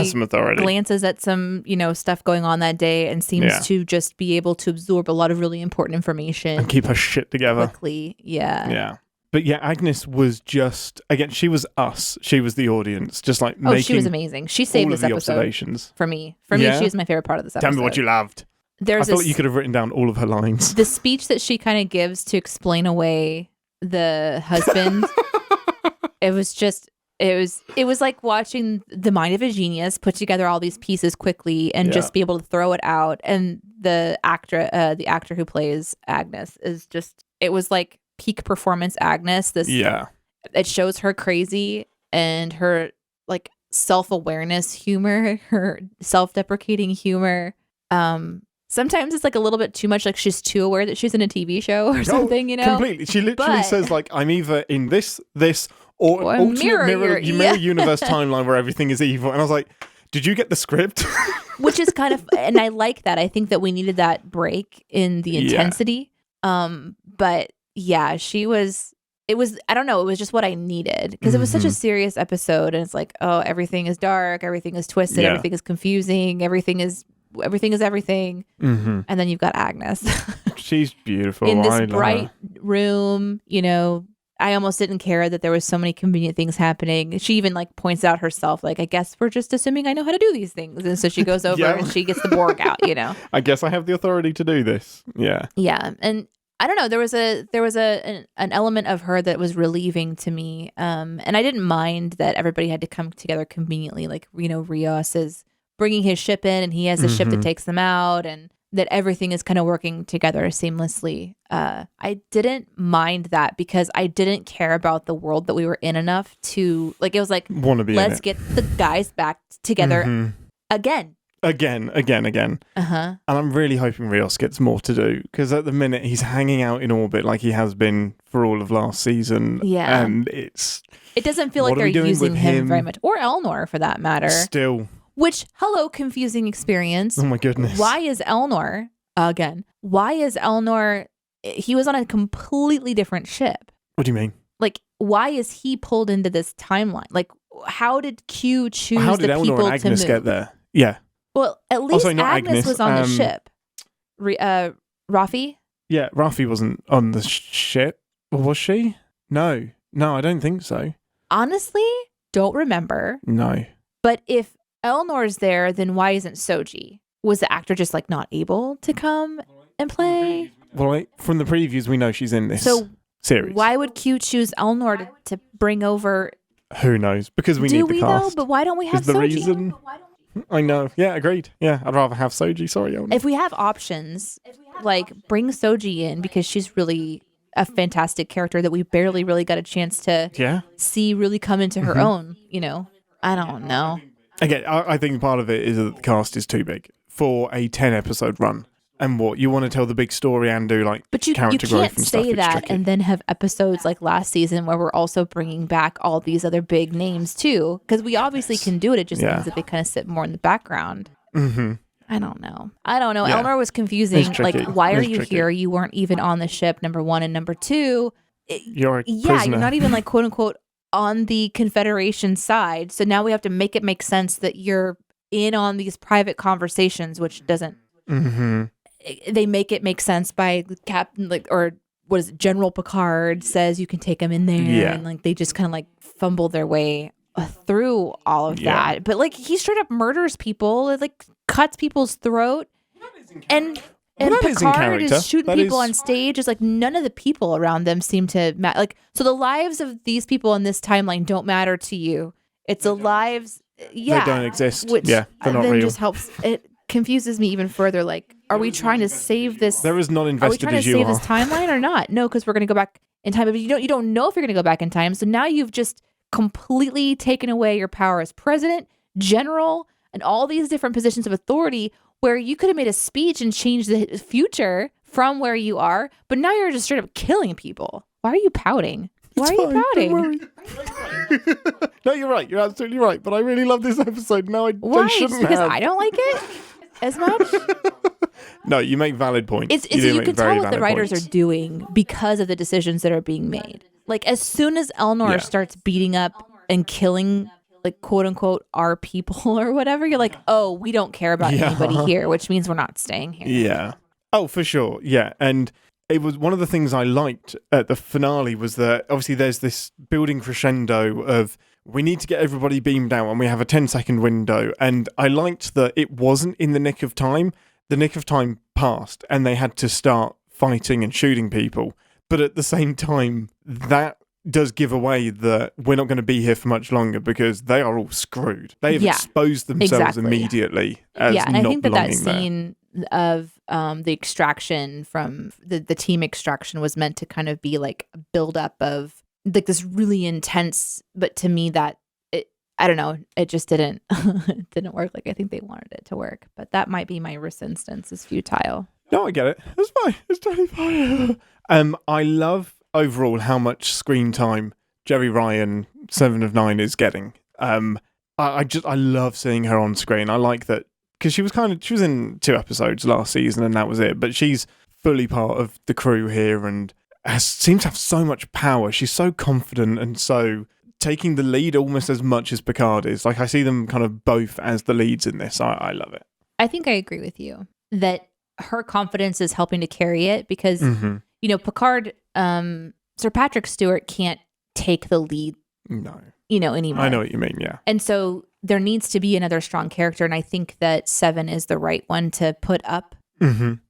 Glances at some, stuff going on that day and seems to just be able to absorb a lot of really important information. And keep her shit together. Quickly, yeah. Yeah. But yeah, Agnes was just, again, she was us. She was the audience. Just like making she was amazing. She saved this episode. Observations. For me, she was my favorite part of this episode. Tell me what you loved. there's I thought you could have written down all of her lines. the speech that she kind of gives to explain away the husband. It was like watching the mind of a genius put together all these pieces quickly and just be able to throw it out. And the actor who plays Agnes is just, it was like peak performance Agnes. It shows her crazy and her like self-awareness humor, her self-deprecating humor. Sometimes it's like a little bit too much, like she's too aware that she's in a TV show or something, you know? Completely. She literally says like, I'm either in this or alternate mirror universe timeline where everything is evil. And I was like, did you get the script? Which is kind of, and I like that. I think that we needed that break in the intensity. But yeah, it was, I don't know, it was just what I needed because it was such a serious episode. And it's like, oh, everything is dark, everything is twisted, everything is confusing, everything is everything. And then you've got Agnes. She's beautiful. In this bright room, you know, I almost didn't care that there was so many convenient things happening. She even like points out herself, like, I guess we're just assuming I know how to do these things. And so she goes over and she gets the Borg out, you know. I guess I have the authority to do this. Yeah. Yeah. And I don't know, there was an element of her that was relieving to me. And I didn't mind that everybody had to come together conveniently. Like, you know, Rios is bringing his ship in and he has a ship that takes them out, and that everything is kind of working together seamlessly. I didn't mind that because I didn't care about the world that we were in enough to, like, it was like, let's get the guys back together again. Again. And I'm really hoping Rios gets more to do because at the minute he's hanging out in orbit like he has been for all of last season. Yeah. And it doesn't feel like they're using him very much, or Elnor for that matter. Still. Which, hello, confusing experience. Oh my goodness. Why is Elnor, he was on a completely different ship. What do you mean? Like, why is he pulled into this timeline? Like, how did Q choose how did the Elnor people and Agnes to move? Get there? Yeah. Well, at least not Agnes was on the ship. Rafi? Yeah, Rafi wasn't on the ship. Or was she? No, I don't think so. Honestly, don't remember. No. But if Elnor's there, then why isn't Soji? Was the actor just like not able to come and play? Well, from the previews, we know she's in this series. Why would Q choose Elnor to bring over? Who knows? Because we need the cast. Do we know? But why don't we have Soji? The reason. I know. Yeah, agreed. Yeah, I'd rather have Soji. Sorry, Elnor. If we have options, like bring Soji in because she's really a fantastic character that we barely really got a chance to see really come into her own. You know, I don't know. Again, I think part of it is that the cast is too big for a 10-episode run. And what, you want to tell the big story and do like character growth and stuff. But you can't say that and then have episodes like last season where we're also bringing back all these other big names too. Because we obviously can do it. It just means that they kind of sit more in the background. I don't know. Yeah. Elnor was confusing. Like, why are you here? You weren't even on the ship, number one. And number two, you're a prisoner. You're not even like quote unquote on the Confederation side. So now we have to make it make sense that you're in on these private conversations, which doesn't. They make it make sense by Captain, like, or what is it? General Picard says you can take them in there, and like they just kind of like fumble their way through all of that. But like he straight up murders people, it, like cuts people's throat, and Picard is shooting people on stage. It's like none of the people around them seem to matter. Like, so the lives of these people in this timeline don't matter to you. It's the lives, they don't exist. Which they're not real. Just helps. It confuses me even further. Like, are we trying to save this? They're as not invested as you are. Are we trying to save this timeline or not? No, because we're going to go back in time. But you don't know if you're going to go back in time. So now you've just completely taken away your power as president, general, and all these different positions of authority where you could have made a speech and changed the future from where you are. But now you're just straight up killing people. Why are you pouting? Why are you pouting? No, you're right. You're absolutely right. But I really love this episode. No, I shouldn't because have. I don't like it as much? No, you make valid points. You can tell what the writers are doing because of the decisions that are being made. Like, as soon as Elnor starts beating up and killing, like, quote unquote, our people or whatever, you're like, oh, we don't care about anybody here, which means we're not staying here. Yeah. Oh, for sure. Yeah. And it was one of the things I liked at the finale was that obviously there's this building crescendo of we need to get everybody beamed out and we have a 10-second window. And I liked that it wasn't in the nick of time. The nick of time past and they had to start fighting and shooting people. But at the same time, that does give away that we're not going to be here for much longer because they are all screwed. They have exposed themselves immediately as and not I think that belonging scene of the extraction from the team extraction was meant to kind of be like a buildup of like this really intense, but to me that I don't know, it just didn't work like I think they wanted it to work. But that might be my ReSINstance is futile. No, I get it. It's fine. It's totally fine. I love overall how much screen time Jeri Ryan 7 of 9 is getting. I love seeing her on screen. I like that because she was in 2 episodes last season and that was it. But she's fully part of the crew here and seems to have so much power. She's so confident and so taking the lead almost as much as Picard is. Like I see them kind of both as the leads in this. I love it. I think I agree with you that her confidence is helping to carry it because, Picard, Sir Patrick Stewart can't take the lead. No. Anymore. I know what you mean, yeah. And so there needs to be another strong character. And I think that 7 is the right one to put up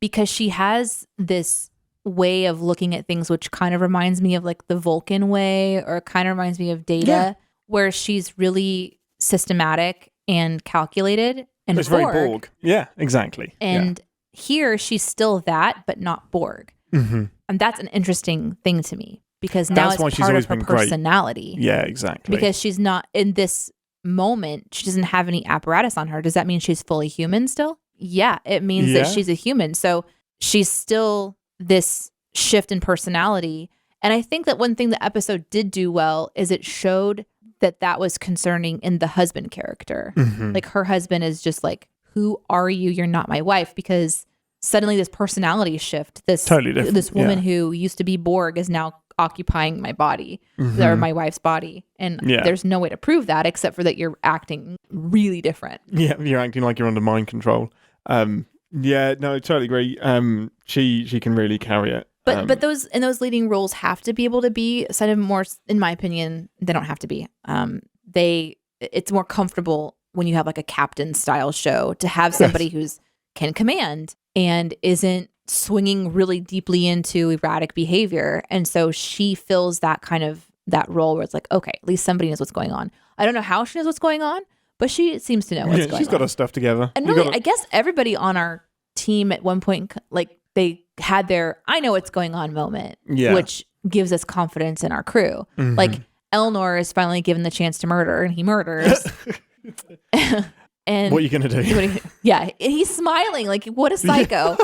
because she has this way of looking at things, which kind of reminds me of like the Vulcan way or kind of reminds me of Data, where she's really systematic and calculated and it's very Borg. Yeah, exactly. And here she's still that, but not Borg. And that's an interesting thing to me because now it's part of her personality. Great. Yeah, exactly. Because she's not in this moment, she doesn't have any apparatus on her. Does that mean she's fully human still? Yeah, it means that she's a human. So she's still this shift in personality. And I think that one thing the episode did do well is it showed that was concerning in the husband character. Like her husband is just like, who are you? You're not my wife. Because suddenly this personality shift, this woman who used to be Borg is now occupying my body or my wife's body. And there's no way to prove that except for that you're acting really different. Yeah, you're acting like you're under mind control. Yeah, no, totally agree. She can really carry it. But those leading roles have to be able to be kind of more, in my opinion, they don't have to be. It's more comfortable when you have like a captain style show to have somebody who's can command and isn't swinging really deeply into erratic behavior. And so she fills that kind of that role where it's like, okay, at least somebody knows what's going on. I don't know how she knows what's going on, but she seems to know what's going on. She's got her stuff together. And really, I guess everybody on our team at one point, like they had their I know what's going on moment, which gives us confidence in our crew. Like Elnor is finally given the chance to murder and he murders. And what are you going to do? He's smiling like, what a psycho.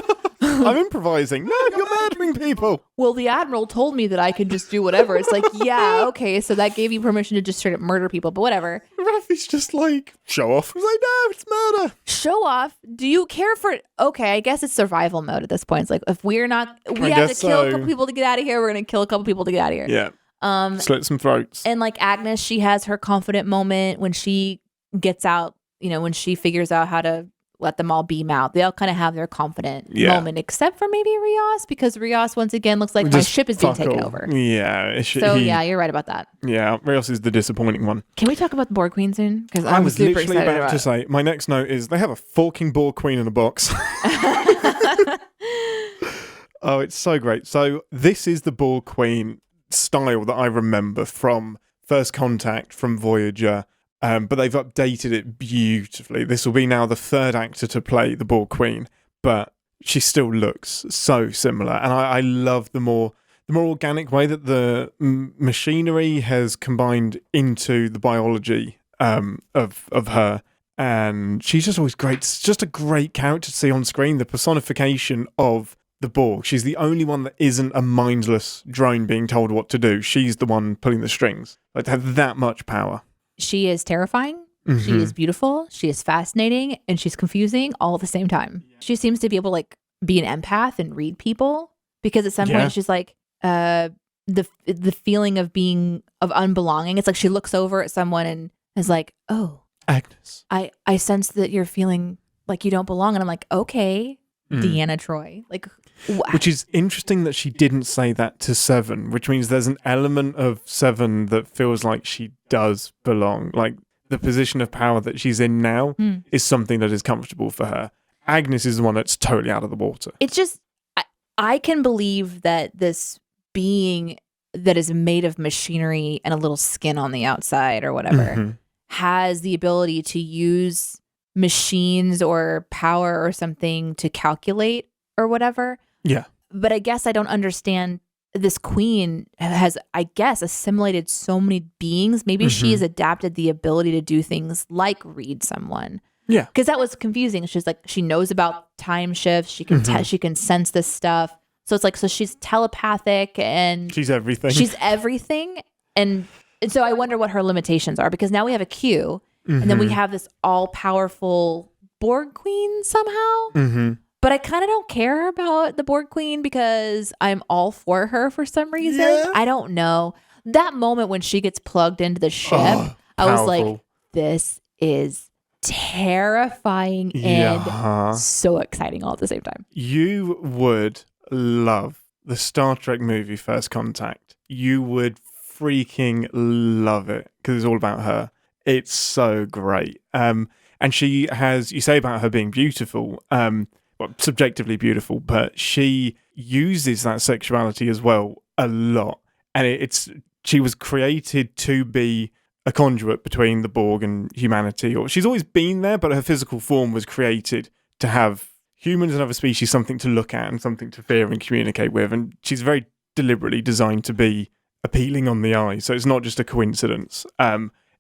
I'm improvising. No, you're murdering people. Well, the Admiral told me that I could just do whatever. It's like, yeah, okay, so that gave you permission to just straight up murder people, but whatever. Raffi's just like, show off. He's like, no, it's murder. Show off? Do you care for it? Okay, I guess it's survival mode at this point. It's like, if we have to kill a couple people to get out of here, we're going to kill a couple people to get out of here. Yeah. Slit some throats. And like Agnes, she has her confident moment when she gets out, when she figures out how to let them all beam out. They all kind of have their confident moment, except for maybe Rios, because Rios once again looks like my ship is being taken over. Yeah. You're right about that. Yeah, Rios is the disappointing one. Can we talk about the Borg Queen soon? Because I was literally about to say, my next note is they have a forking Borg Queen in a box. Oh, it's so great. So this is the Borg Queen style that I remember from First Contact, from Voyager. But they've updated it beautifully. This will be now the third actor to play the Borg Queen, but she still looks so similar. And I love the more organic way that the machinery has combined into the biology of her. And she's just always great. It's just a great character to see on screen, the personification of the Borg. She's the only one that isn't a mindless drone being told what to do. She's the one pulling the strings. Like, to have that much power. She is terrifying, she is beautiful, she is fascinating, and she's confusing all at the same time. She seems to be able to like be an empath and read people, because at some point she's like the feeling of unbelonging. It's like she looks over at someone and is like, oh, Agnes, I sense that you're feeling like you don't belong. And I'm like, okay, Deanna Troi. Like, which is interesting that she didn't say that to Seven, which means there's an element of Seven that feels like she does belong. Like the position of power that she's in now is something that is comfortable for her. Agnes is the one that's totally out of the water. It's just, I can believe that this being that is made of machinery and a little skin on the outside or whatever has the ability to use machines or power or something to calculate or whatever. Yeah. But I guess I don't understand. This queen has, I guess, assimilated so many beings. Maybe she has adapted the ability to do things like read someone. Yeah. Because that was confusing. She's like, she knows about time shifts. She can she can sense this stuff. So it's like, so she's telepathic and she's everything. She's everything. And so I wonder what her limitations are, because now we have a Q and then we have this all powerful Borg queen somehow. But I kind of don't care about the Borg queen because I'm all for her for some reason. Yeah. I don't know. That moment when she gets plugged into the ship, I was like, this is terrifying and so exciting all at the same time. You would love the Star Trek movie First Contact. You would freaking love it because it's all about her. It's so great. And she has, you say about her being beautiful, subjectively beautiful, but she uses that sexuality as well a lot. And she was created to be a conduit between the Borg and humanity, or she's always been there, but her physical form was created to have humans and other species something to look at and something to fear and communicate with. And she's very deliberately designed to be appealing on the eye. So it's not just a coincidence.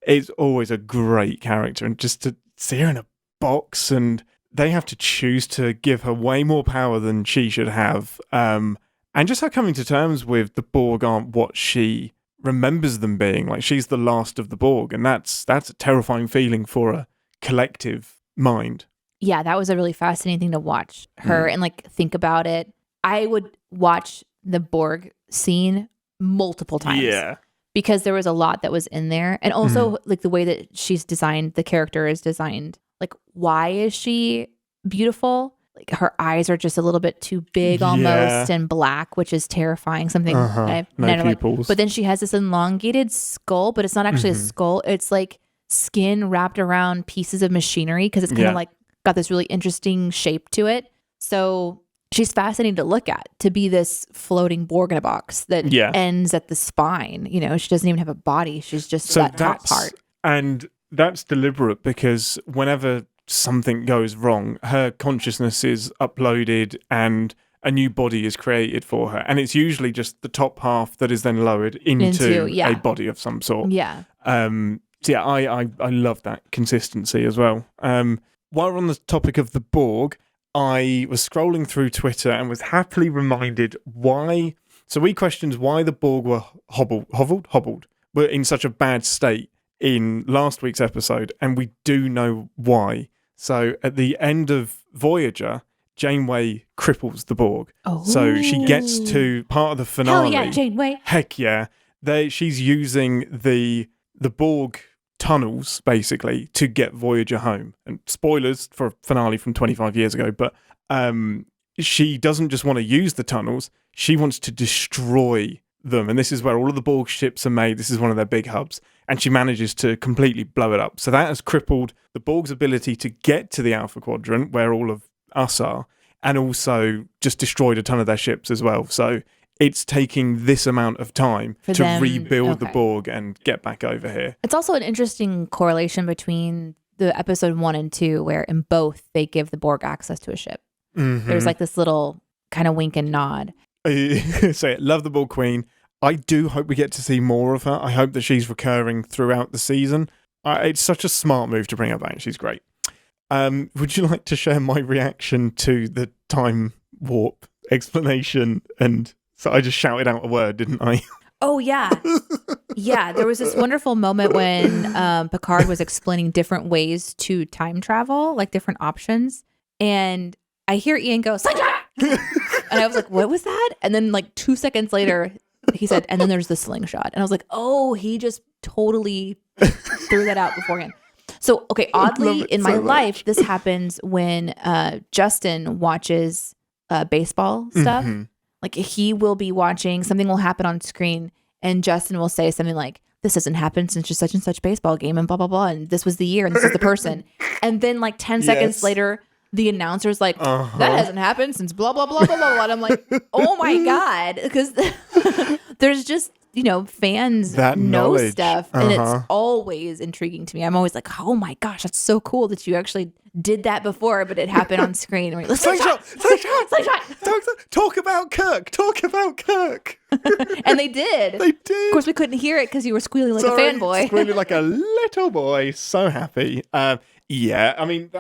It's always a great character, and just to see her in a box, and they have to choose to give her way more power than she should have. And just her coming to terms with the Borg aren't what she remembers them being. Like, she's the last of the Borg, and that's a terrifying feeling for a collective mind. Yeah, that was a really fascinating thing to watch her and like think about it. I would watch the Borg scene multiple times. Yeah. Because there was a lot that was in there. And also like the way that she's designed, the character is designed. Like, why is she beautiful? Like, her eyes are just a little bit too big almost and black, which is terrifying. Something I've never liked. But then she has this elongated skull, but it's not actually a skull. It's like skin wrapped around pieces of machinery because it's kind of like got this really interesting shape to it. So she's fascinating to look at, to be this floating Borg in a box that ends at the spine. You know, she doesn't even have a body. She's just that top part. And that's deliberate because whenever something goes wrong, her consciousness is uploaded and a new body is created for her. And it's usually just the top half that is then lowered into a body of some sort. Yeah. So I love that consistency as well. While we're on the topic of the Borg, I was scrolling through Twitter and was happily reminded why. So we questioned why the Borg were hobbled, were in such a bad state in last week's episode, and we do know why. So at the end of Voyager, Janeway cripples the Borg. Oh. So she gets to part of the finale. Hell yeah, Janeway. Heck yeah. She's using the Borg tunnels, basically, to get Voyager home. And spoilers for a finale from 25 years ago, but she doesn't just want to use the tunnels, she wants to destroy them. And this is where all of the Borg ships are made. This is one of their big hubs. And she manages to completely blow it up. So that has crippled the Borg's ability to get to the Alpha Quadrant, where all of us are, and also just destroyed a ton of their ships as well. So it's taking this amount of time to rebuild the Borg and get back over here. It's also an interesting correlation between the episode 1 and 2, where in both they give the Borg access to a ship. There's like this little kind of wink and nod. Say it, love the Borg Queen. I do hope we get to see more of her. I hope that she's recurring throughout the season. It's such a smart move to bring her back. She's great. Would you like to share my reaction to the time warp explanation? And so I just shouted out a word, didn't I? Oh, yeah. Yeah, there was this wonderful moment when Picard was explaining different ways to time travel, like different options. And I hear Ian go, Sunshine! And I was like, what was that? And then like 2 seconds later, he said, and then there's the slingshot. And I was like, oh, he just totally threw that out beforehand. So, okay, oddly, in my life, this happens when Justin watches baseball stuff. Like, he will be watching, something will happen on screen, and Justin will say something like, this hasn't happened since just such and such baseball game, and blah, blah, blah, and this was the year, and this is the person. And then like 10 seconds later, the announcer's like, that hasn't happened since blah, blah, blah, blah, blah. And I'm like, oh my God. Because there's just, fans that know knowledge. stuff. And it's always intriguing to me. I'm always like, oh my gosh, that's so cool that you actually did that before, but it happened on screen. And we're like, slingshot. Talk about Kirk. And they did. They did. Of course, we couldn't hear it because you were squealing like a fanboy. Squealing like a little boy. So happy. Yeah, I mean,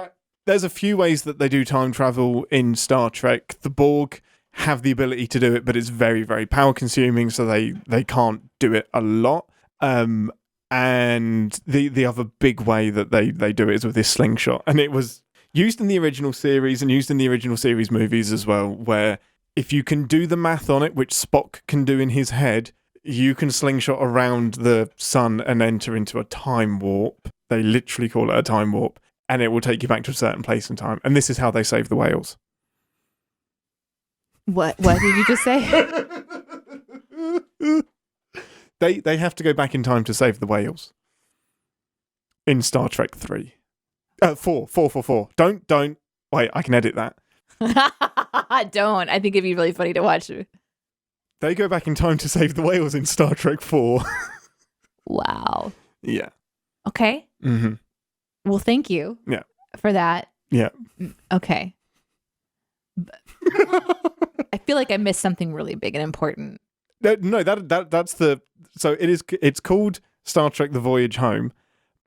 there's a few ways that they do time travel in Star Trek. The Borg have the ability to do it, but it's very, very power consuming, so they can't do it a lot. And the other big way that they do it is with this slingshot. And it was used in the original series and used in the original series movies as well, where if you can do the math on it, which Spock can do in his head, you can slingshot around the sun and enter into a time warp. They literally call it a time warp. And it will take you back to a certain place in time. And this is how they save the whales. What did you just say? They have to go back in time to save the whales. In Star Trek 3. 4. Don't. Wait, I can edit that. Don't. I think it'd be really funny to watch. They go back in time to save the whales in Star Trek 4. Wow. Yeah. Okay. Mm-hmm. Well, thank you. Yeah. For that. Yeah. Okay. I feel like I missed something really big and important. No, that's the. So it's called Star Trek: The Voyage Home,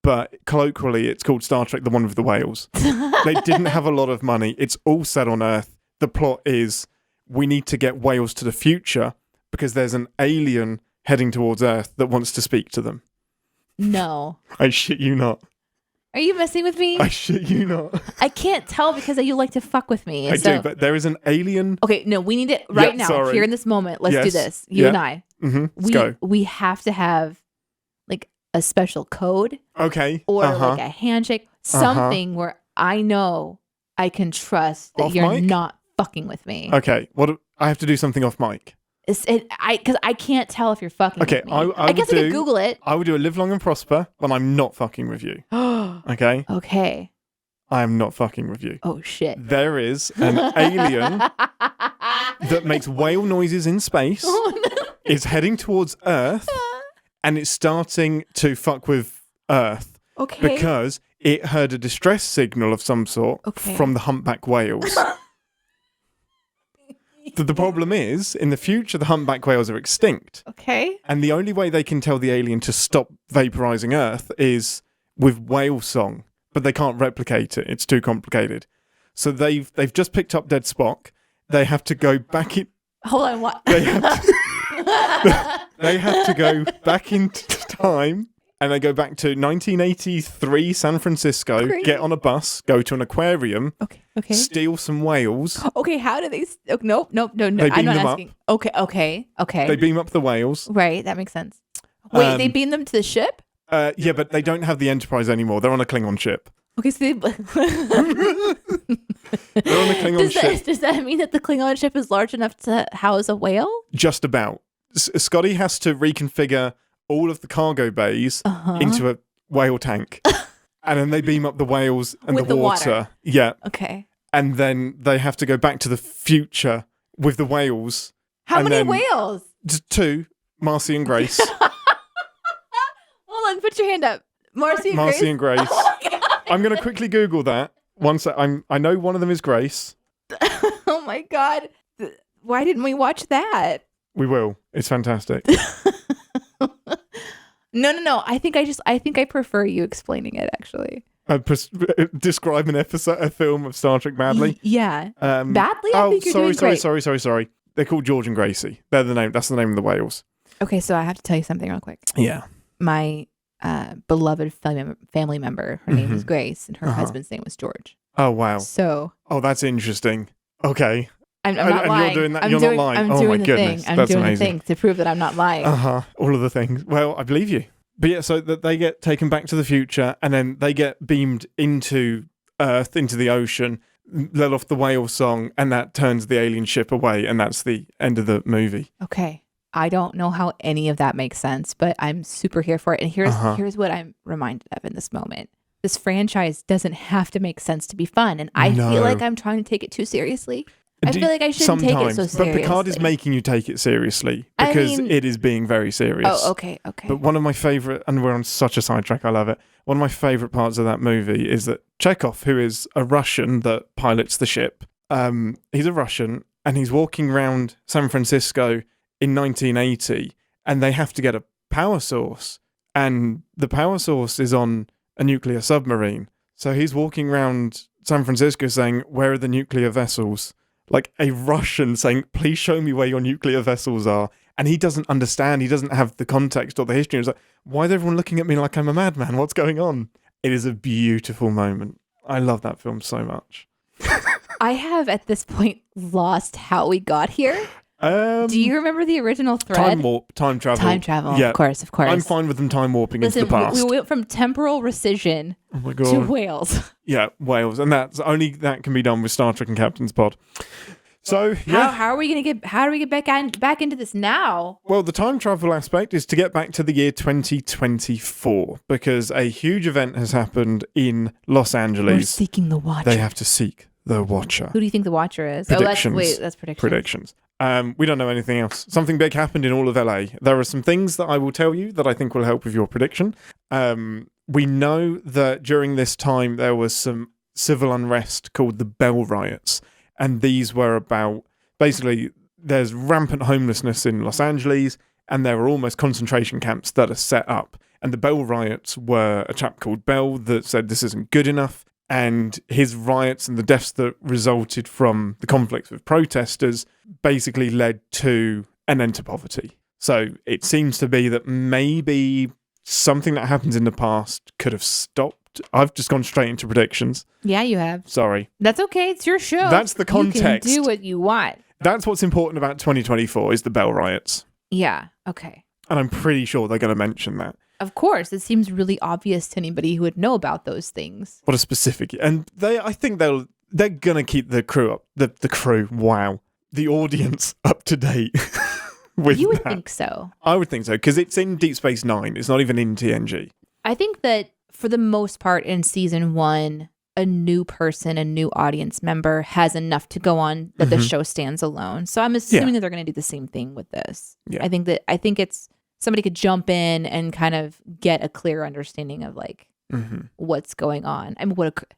but colloquially it's called Star Trek: The One with the Whales. They didn't have a lot of money. It's all set on Earth. The plot is we need to get whales to the future because there's an alien heading towards Earth that wants to speak to them. No. I shit you not. Are you messing with me? I shit you not. I can't tell because you like to fuck with me. I do, but there is an alien. Okay, no, we need it right now, here in this moment. Let's do this. You and I. Mm-hmm. Let's go. We have to have like a special code. Okay. Or like a handshake. Something where I know I can trust that you're not fucking with me. Okay. What I have to do something off mic. Because I can't tell if you're fucking with me. I guess I could Google it. I would do a live long and prosper when I'm not fucking with you. Okay? Okay. I am not fucking with you. Oh, shit. There is an alien that makes whale noises in space, is heading towards Earth, and it's starting to fuck with Earth. Okay. Because it heard a distress signal of some sort from the humpback whales. The problem is, in the future, the humpback whales are extinct. Okay. And the only way they can tell the alien to stop vaporizing Earth is with whale song. But they can't replicate it. It's too complicated. So they've just picked up dead Spock. They have to go back in... Hold on, what? They have to go back into time. And they go back to 1983 San Francisco, get on a bus, go to an aquarium, steal some whales. Okay, how do they... Nope. They beam I'm not them asking. up. Okay. They beam up the whales. Right, that makes sense. Wait, they beam them to the ship? Yeah, but they don't have the Enterprise anymore. They're on a Klingon ship. Okay, so They're on a Klingon ship. Does that mean that the Klingon ship is large enough to house a whale? Just about. Scotty has to reconfigure all of the cargo bays into a whale tank. And then they beam up the whales and with the water. Yeah. Okay. And then they have to go back to the future with the whales. How many whales? Just 2, Marcy and Grace. Hold on, put your hand up. Marcy and Grace. Oh, I'm going to quickly Google that. I know one of them is Grace. Oh my God. Why didn't we watch that? We will. It's fantastic. No. I think I prefer you explaining it, actually. Describe a film of Star Trek badly. Yeah. Badly? I think you're doing great. Sorry. They're called George and Gracie. They're the name. That's the name of the whales. Okay, so I have to tell you something real quick. Yeah. My beloved family member, her name was Grace, and her husband's name was George. Oh wow. So. Oh, that's interesting. Okay. I'm not lying. You're doing that. You're not lying. I'm doing the thing. I'm doing the thing to prove that I'm not lying. All of the things. Well, I believe you. But yeah, so that they get taken back to the future, and then they get beamed into Earth, into the ocean, let off the whale song, and that turns the alien ship away, and that's the end of the movie. Okay. I don't know how any of that makes sense, but I'm super here for it. And here's what I'm reminded of in this moment. this franchise doesn't have to make sense to be fun. And I feel like I'm trying to take it too seriously. I feel like I shouldn't take it so seriously. But Picard is making you take it seriously because it is being very serious. Oh, okay. But one of my favourite, and we're on such a sidetrack, I love it. One of my favourite parts of that movie is that Chekhov, who is a Russian that pilots the ship, he's a Russian and he's walking around San Francisco in 1980 and they have to get a power source. And the power source is on a nuclear submarine. So he's walking around San Francisco saying, "Where are the nuclear vessels?" Like a Russian saying, "Please show me where your nuclear vessels are." And he doesn't understand. He doesn't have the context or the history. He's like, "Why is everyone looking at me like I'm a madman? What's going on?" It is a beautiful moment. I love that film so much. I have at this point lost how we got here. Do you remember the original thread? Time warp, time travel. Time travel, yeah. Of course. I'm fine with them time warping into the past. We went from temporal rescission to whales. Yeah, whales. And that can be done with Star Trek and Captain's Pod. So, yeah. How are we going to get back into this now? Well, the time travel aspect is to get back to the year 2024 because a huge event has happened in Los Angeles. We're seeking the Watcher. They have to seek the Watcher. Who do you think the Watcher is? Predictions. That's predictions. Predictions. We don't know anything else. Something big happened in all of LA. There are some things that I will tell you that I think will help with your prediction. We know that during this time there was some civil unrest called the Bell Riots. And these were about, basically, there's rampant homelessness in Los Angeles and there are almost concentration camps that are set up. And the Bell Riots were a chap called Bell that said this isn't good enough. And his riots and the deaths that resulted from the conflicts with protesters basically led to an end to poverty. So it seems to be that maybe something that happens in the past could have stopped. I've just gone straight into predictions. Yeah, you have. Sorry. That's okay. It's your show. That's the context. You can do what you want. That's what's important about 2024 is the Bell Riots. Yeah. Okay. And I'm pretty sure they're going to mention that. Of course, it seems really obvious to anybody who would know about those things. What a specific, and I think they're gonna keep the crew up, the crew. Wow, the audience up to date. With you would think so. I would think so because it's in Deep Space Nine. It's not even in TNG. I think that for the most part in season 1, a new person, a new audience member has enough to go on that the show stands alone. So I'm assuming that they're going to do the same thing with this. Yeah. I think it's. Somebody could jump in and kind of get a clear understanding of like what's going on. I mean,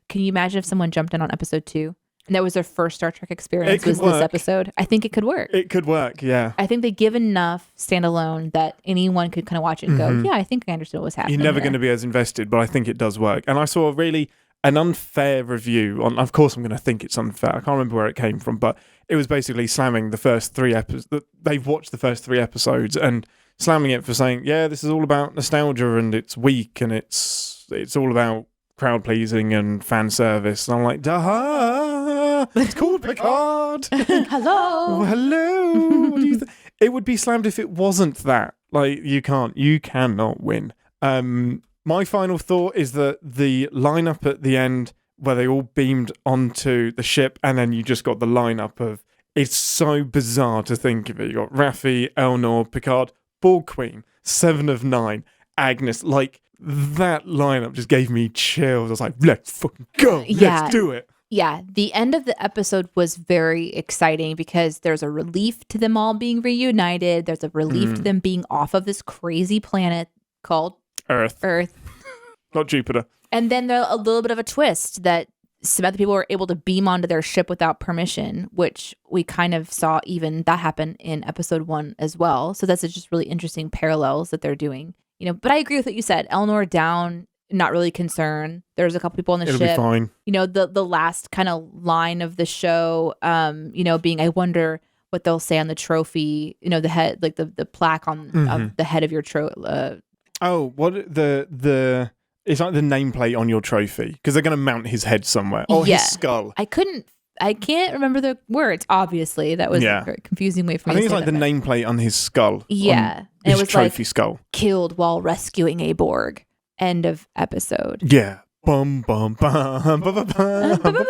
can you imagine if someone jumped in on episode 2 and that was their first Star Trek experience was this episode? I think it could work. It could work, yeah. I think they give enough standalone that anyone could kind of watch it and go, yeah, I think I understood what was happening. You're never going to be as invested, but I think it does work. And I saw an unfair review on, of course I'm going to think it's unfair. I can't remember where it came from, but it was basically slamming the first 3 episodes. They've watched the first 3 episodes and slamming it for saying, yeah, this is all about nostalgia and it's weak and it's all about crowd pleasing and fan service. And I'm like, duh, it's called Picard. Hello. Oh, hello. What do you think? It would be slammed if it wasn't that. Like, you cannot win. My final thought is that the lineup at the end where they all beamed onto the ship and then you just got the lineup of, it's so bizarre to think of it. You got Raffi, Elnor, Picard, Borg Queen, 7 of 9, Agnes. Like, that lineup just gave me chills. I was like, let's fucking go. Yeah. Let's do it. Yeah. The end of the episode was very exciting because there's a relief to them all being reunited. There's a relief to them being off of this crazy planet called Earth. Not Jupiter. And then there's a little bit of a twist that some other people were able to beam onto their ship without permission, which we kind of saw even that happen in episode 1 as well. So that's just really interesting parallels that they're doing. But I agree with what you said. Elnor down, not really concerned. There's a couple people on the ship. It'll be fine. The last kind of line of the show, being, I wonder what they'll say on the trophy, the head, like the plaque on the head of your trophy. It's like the nameplate on your trophy because they're going to mount his head somewhere. Oh, his skull. I can't remember the words. Obviously, that was a very confusing way for me. I think it's like the nameplate on his skull. Yeah, and it was trophy skull. Killed while rescuing a Borg. End of episode. Yeah. Bum bum bum bum bum bum bum.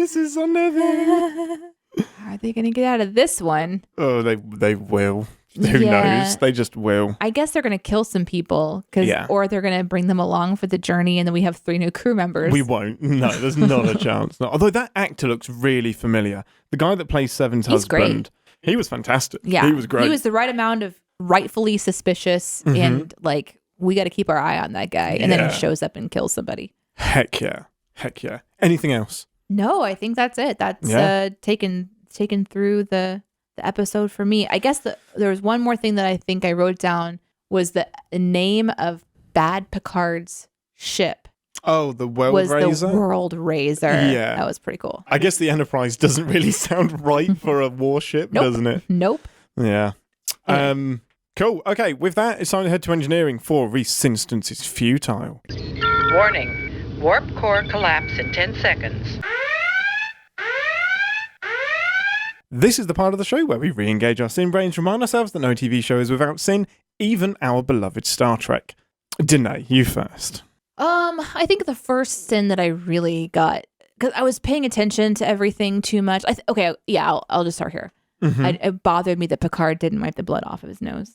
This is another. Are they going to get out of this one? Oh, they will. Who knows? They just will. I guess they're going to kill some people, or they're going to bring them along for the journey, and then we have 3 new crew members. We won't. No, there's not a chance. No. Although that actor looks really familiar. The guy that plays Seven's husband, he was fantastic. Yeah, he was great. He was the right amount of rightfully suspicious, and like, we got to keep our eye on that guy. And then he shows up and kills somebody. Heck yeah. Anything else? No, I think that's it. That's taken through the episode for me. I guess there was one more thing that I think I wrote down was the name of Bad Picard's ship. Oh, the World Razor? Was the World Razor. Yeah. That was pretty cool. I guess the Enterprise doesn't really sound right for a warship, doesn't it? Nope. Yeah. Cool. Okay, with that, it's time to head to engineering for ReSInstance's Futile. Warning. Warp core collapse in 10 seconds. This is the part of the show where we re-engage our sin brains, remind ourselves that no TV show is without sin, even our beloved Star Trek. Deneé, you first. I think the first sin that I really got, because I was paying attention to everything too much. I'll just start here. It bothered me that Picard didn't wipe the blood off of his nose.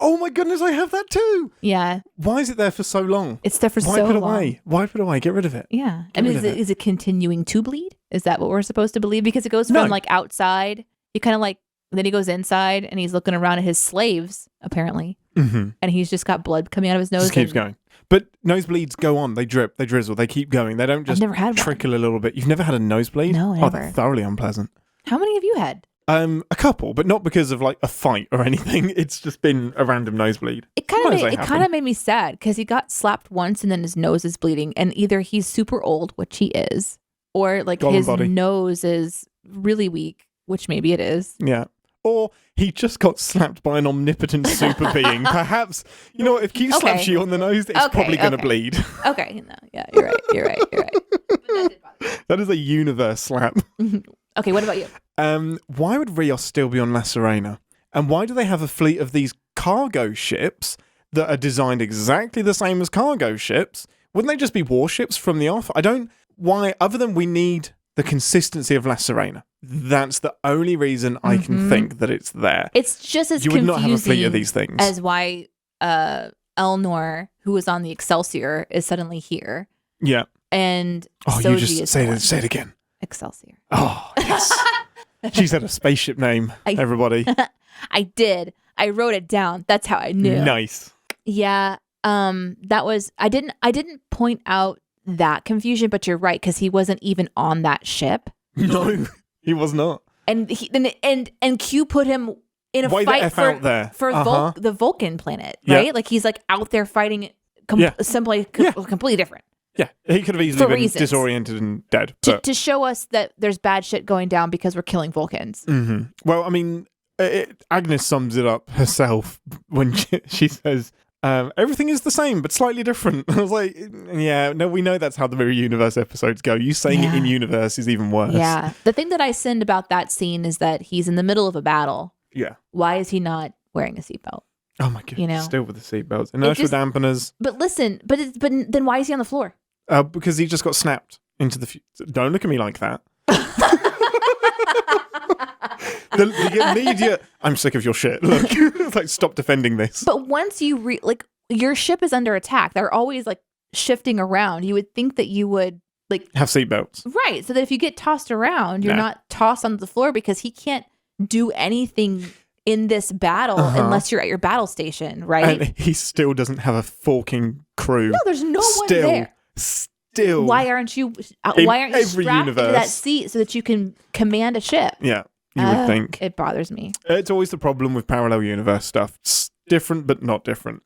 Oh my goodness, I have that too. Yeah. Why is it there for so long? It's there for so long. Wipe it away. Get rid of it. Yeah. Is it continuing to bleed? Is that what we're supposed to believe? Because it goes from like outside, you kind of like, then he goes inside and he's looking around at his slaves, apparently. And he's just got blood coming out of his nose. Just keeps going. But nosebleeds go on. They drip, they drizzle, they keep going. They don't just trickle a little bit. You've never had a nosebleed? No, never. Oh, they're thoroughly unpleasant. How many have you had? A couple, but not because of like a fight or anything. It's just been a random nosebleed. It kind of made me sad because he got slapped once and then his nose is bleeding, and either he's super old, which he is, or like his nose is really weak, which maybe it is. Yeah. Or he just got slapped by an omnipotent super being. Perhaps, you know what, if Q slaps you on the nose, it's probably going to bleed. Okay, no, yeah, you're right. That is a universe slap. Okay, what about you? Why would Rios still be on La Sirena? And why do they have a fleet of these cargo ships that are designed exactly the same as cargo ships? Wouldn't they just be warships from the off? Why, other than we need the consistency of La Sirena. That's the only reason I can think that it's there. It's just as you would not have a fleet of these things. As why Elnor, who was on the Excelsior, is suddenly here. Yeah. And you just say it again. Excelsior. Oh, yes. She said a spaceship name, everybody. I did. I wrote it down. That's how I knew. Nice. Yeah. That was I didn't point out that confusion, but you're right, because he wasn't even on that ship. No, he was not. And and Q put him in a fight for the Vulcan planet, right? Like he's like out there fighting someplace completely different. Yeah, he could have easily been disoriented and dead. To show us that there's bad shit going down because we're killing Vulcans. Mm-hmm. Well, I mean, Agnes sums it up herself when she says, everything is the same, but slightly different. I was like, yeah, no, we know that's how the Mirror Universe episodes go. You saying it in universe is even worse. Yeah. The thing that I sinned about that scene is that he's in the middle of a battle. Yeah. Why is he not wearing a seatbelt? Oh my god! Still with the seatbelts, inertial dampeners. But listen, but then why is he on the floor? Because he just got snapped into the. Don't look at me like that. the immediate. I'm sick of your shit. Look, it's like stop defending this. But once you your ship is under attack, they're always like shifting around. You would think that you would like have seatbelts, right? So that if you get tossed around, you're not tossed onto the floor, because he can't do anything in this battle unless you're at your battle station, right? And he still doesn't have a forking crew. No, there's no one there. Still, why aren't you strapped into that seat so that you can command a ship? Yeah, you would think. It bothers me. It's always the problem with parallel universe stuff. It's different, but not different.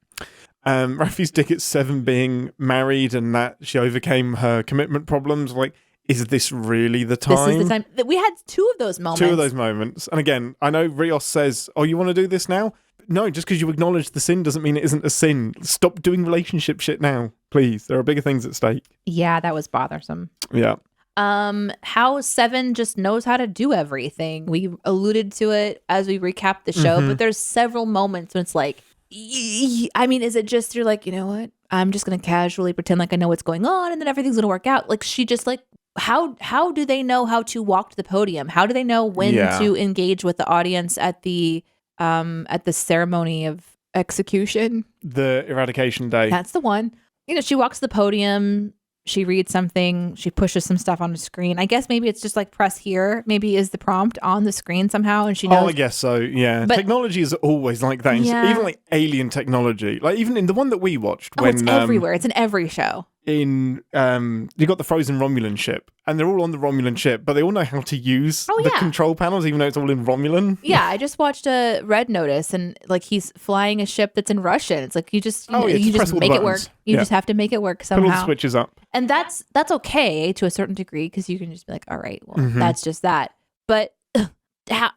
Raffi's dick at 7 being married and that she overcame her commitment problems. Like, is this really the time? This is the time. We had 2 of those moments. And again, I know Rios says, oh, you want to do this now? No, just because you acknowledge the sin doesn't mean it isn't a sin. Stop doing relationship shit now, please. There are bigger things at stake. Yeah, that was bothersome. Yeah. How 7 just knows how to do everything. We alluded to it as we recapped the show, but there's several moments when it's like, I mean, is it just you're like, you know what? I'm just going to casually pretend like I know what's going on and then everything's going to work out. Like, she just like, how do they know how to walk to the podium? How do they know when to engage with the audience at the at the ceremony of execution. The eradication day. That's the one. You know, she walks to the podium, she reads something, she pushes some stuff on the screen. I guess maybe it's just like press here, maybe is the prompt on the screen somehow, and she knows. Oh, I guess so, yeah. But technology is always like that. Yeah. Even like alien technology. Like even in the one that we watched. It's everywhere. It's in every show. You got the frozen Romulan ship, and they're all on the Romulan ship, but they all know how to use the control panels, even though it's all in Romulan. Yeah, I just watched a Red Notice, and like he's flying a ship that's in Russian. It's like you just make it work. You just have to make it work somehow. Put all the switches up, and that's okay to a certain degree because you can just be like, all right, well, that's just that. But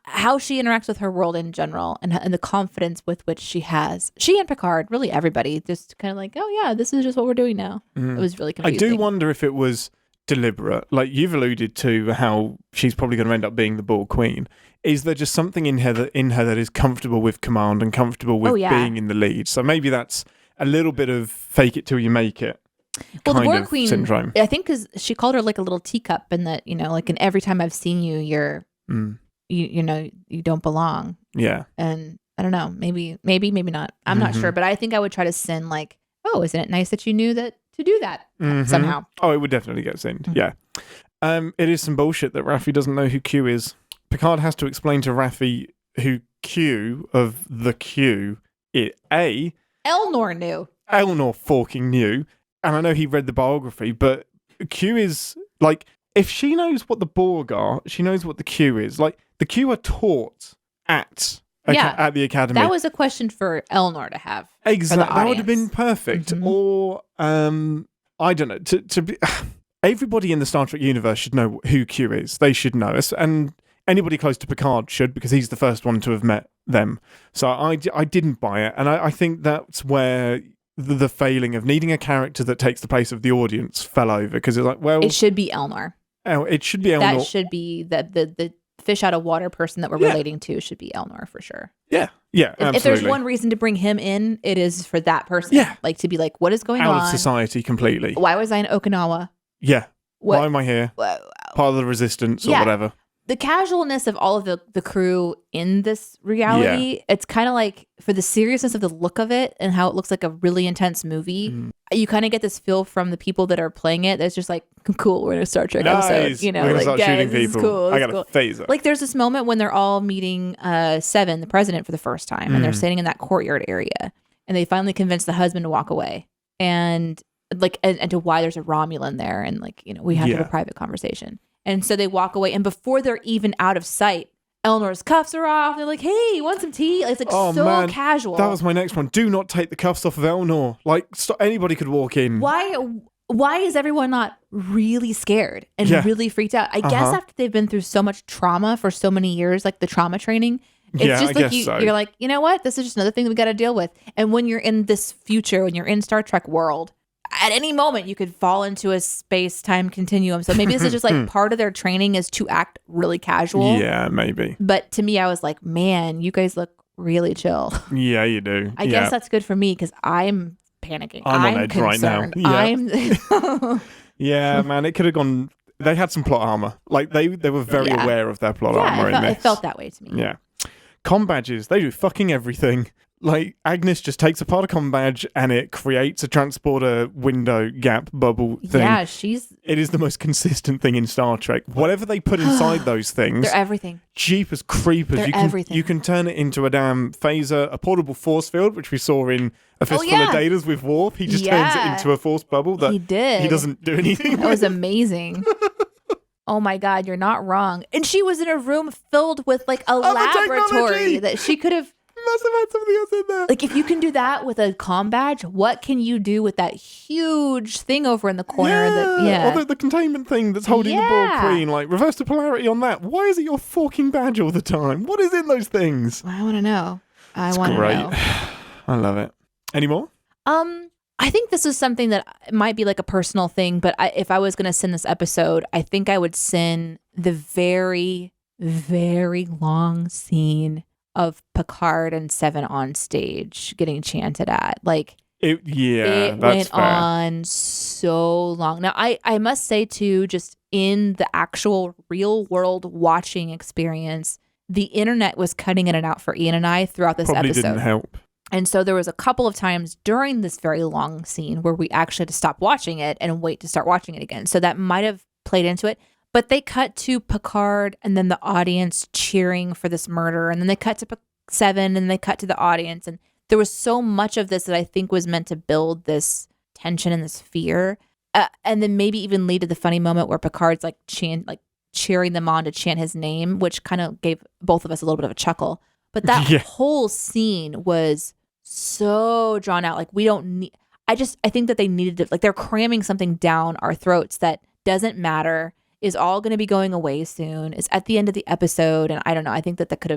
how she interacts with her world in general, and the confidence with which she and Picard, really everybody, just kind of like, oh yeah, this is just what we're doing now. It was really confusing. I do wonder if it was deliberate. Like you've alluded to how she's probably going to end up being the Borg Queen. Is there just something in her that is comfortable with command and comfortable with being in the lead? So maybe that's a little bit of fake it till you make it. Well, the Borg Queen syndrome. I think because she called her like a little teacup, and that like in every time I've seen you, you're you don't belong. Yeah. And I don't know, maybe not. I'm not sure, but I think I would try to sin like, oh, isn't it nice that you knew that to do that somehow? Oh, it would definitely get sinned. Yeah. It is some bullshit that Raffi doesn't know who Q is. Picard has to explain to Raffi who Q of the Q is. Elnor knew. Elnor fucking knew. And I know he read the biography, but Q is like, if she knows what the Borg are, she knows what the Q is. Like, the Q are taught at the academy. That was a question for Elnor to have. Exactly. That would have been perfect. Or, I don't know. To be, everybody in the Star Trek universe should know who Q is. They should know us. And anybody close to Picard should, because he's the first one to have met them. So I didn't buy it. And I think that's where the failing of needing a character that takes the place of the audience fell over. Because it's like, well... It should be Elnor. Oh, it should be Elnor. That should be the fish out of water person that we're relating to should be Elnor for sure. Yeah, absolutely. If there's one reason to bring him in, it is for that person. Yeah. Like to be like, what is going on? on? Out of society completely. Why was I in Okinawa? Yeah. Why am I here? Part of the resistance or whatever. The casualness of all of the crew in this reality, it's kind of like, for the seriousness of the look of it and how it looks like a really intense movie, you kind of get this feel from the people that are playing it that's just like, cool, we're in a Star Trek episode. We're gonna start shooting people. Cool, I got a phaser. Like there's this moment when they're all meeting Seven, the president, for the first time, and they're sitting in that courtyard area, and they finally convince the husband to walk away, and like and to why there's a Romulan there, and like we have to have a private conversation. And so they walk away, and before they're even out of sight, Elnor's cuffs are off. They're like, "Hey, you want some tea?" It's like casual. That was my next one. Do not take the cuffs off of Elnor. Like anybody could walk in. Why is everyone not really scared and really freaked out? I guess after they've been through so much trauma for so many years, like the trauma training, it's just like you're like, you know what? This is just another thing that we got to deal with. And when you're in this future, when you're in Star Trek world, at any moment you could fall into a space-time continuum. So maybe this is just like part of their training is to act really casual. Yeah, maybe. But to me, I was like, man, you guys look really chill. Yeah, you do. I guess that's good for me because I'm panicking. I'm on edge concerned. Right now. Yeah. Yeah, man, it could have gone. They had some plot armor. Like they were very aware of their plot armor in this. It felt that way to me. Yeah. Comm badges, they do fucking everything. Like, Agnes just takes apart a comm badge and it creates a transporter window gap bubble thing. Yeah, it is the most consistent thing in Star Trek. Whatever they put inside those things... They're everything. Jeepers creepers. They're everything. You can turn it into a damn phaser, a portable force field, which we saw in A Fistful of Datas with Worf. He just turns it into a force bubble that he did. He doesn't do anything That was amazing. Oh my God, you're not wrong. And she was in a room filled with like a laboratory that she could have... Must have had something else in there. Like, if you can do that with a comm badge, what can you do with that huge thing over in the corner? Or the containment thing that's holding the Borg Queen. Like, reverse the polarity on that. Why is it your fucking badge all the time? What is in those things? I want to know. I want to know. I love it. Any more? I think this is something that might be like a personal thing, but if I was going to sin this episode, I think I would sin the very, very long scene of Picard and Seven on stage getting chanted at. Like, it went fair. on so long. Now, I must say too, just in the actual real world watching experience, the internet was cutting in and out for Ian and I throughout this Probably episode. didn't help. And so there was a couple of times during this very long scene where we actually had to stop watching it and wait to start watching it again. So that might have played into it. But they cut to Picard and then the audience cheering for this murder. And then they cut to Seven and they cut to the audience. And there was so much of this that I think was meant to build this tension and this fear. And then maybe even lead to the funny moment where Picard's like cheering them on to chant his name, which kind of gave both of us a little bit of a chuckle. But that whole scene was so drawn out. Like we don't need, I think that they needed to, like they're cramming something down our throats that doesn't matter, is all going to be going away soon, is at the end of the episode. And I don't know. I think that they could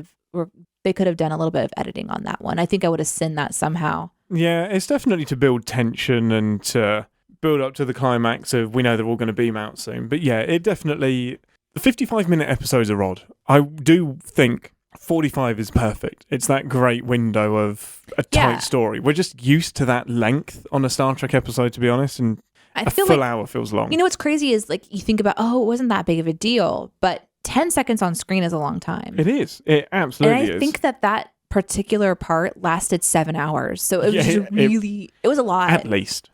have done a little bit of editing on that one. I think I would have seen that somehow. Yeah, it's definitely to build tension and to build up to the climax of we know they're all going to beam out soon. But yeah, it definitely, the 55-minute episodes are odd. I do think 45 is perfect. It's that great window of a tight story. We're just used to that length on a Star Trek episode, to be honest, and a full hour feels long. You know what's crazy is like you think about, it wasn't that big of a deal, but 10 seconds on screen is a long time. It is. It absolutely is. And I think that particular part lasted 7 hours. So it was it was a lot. At least.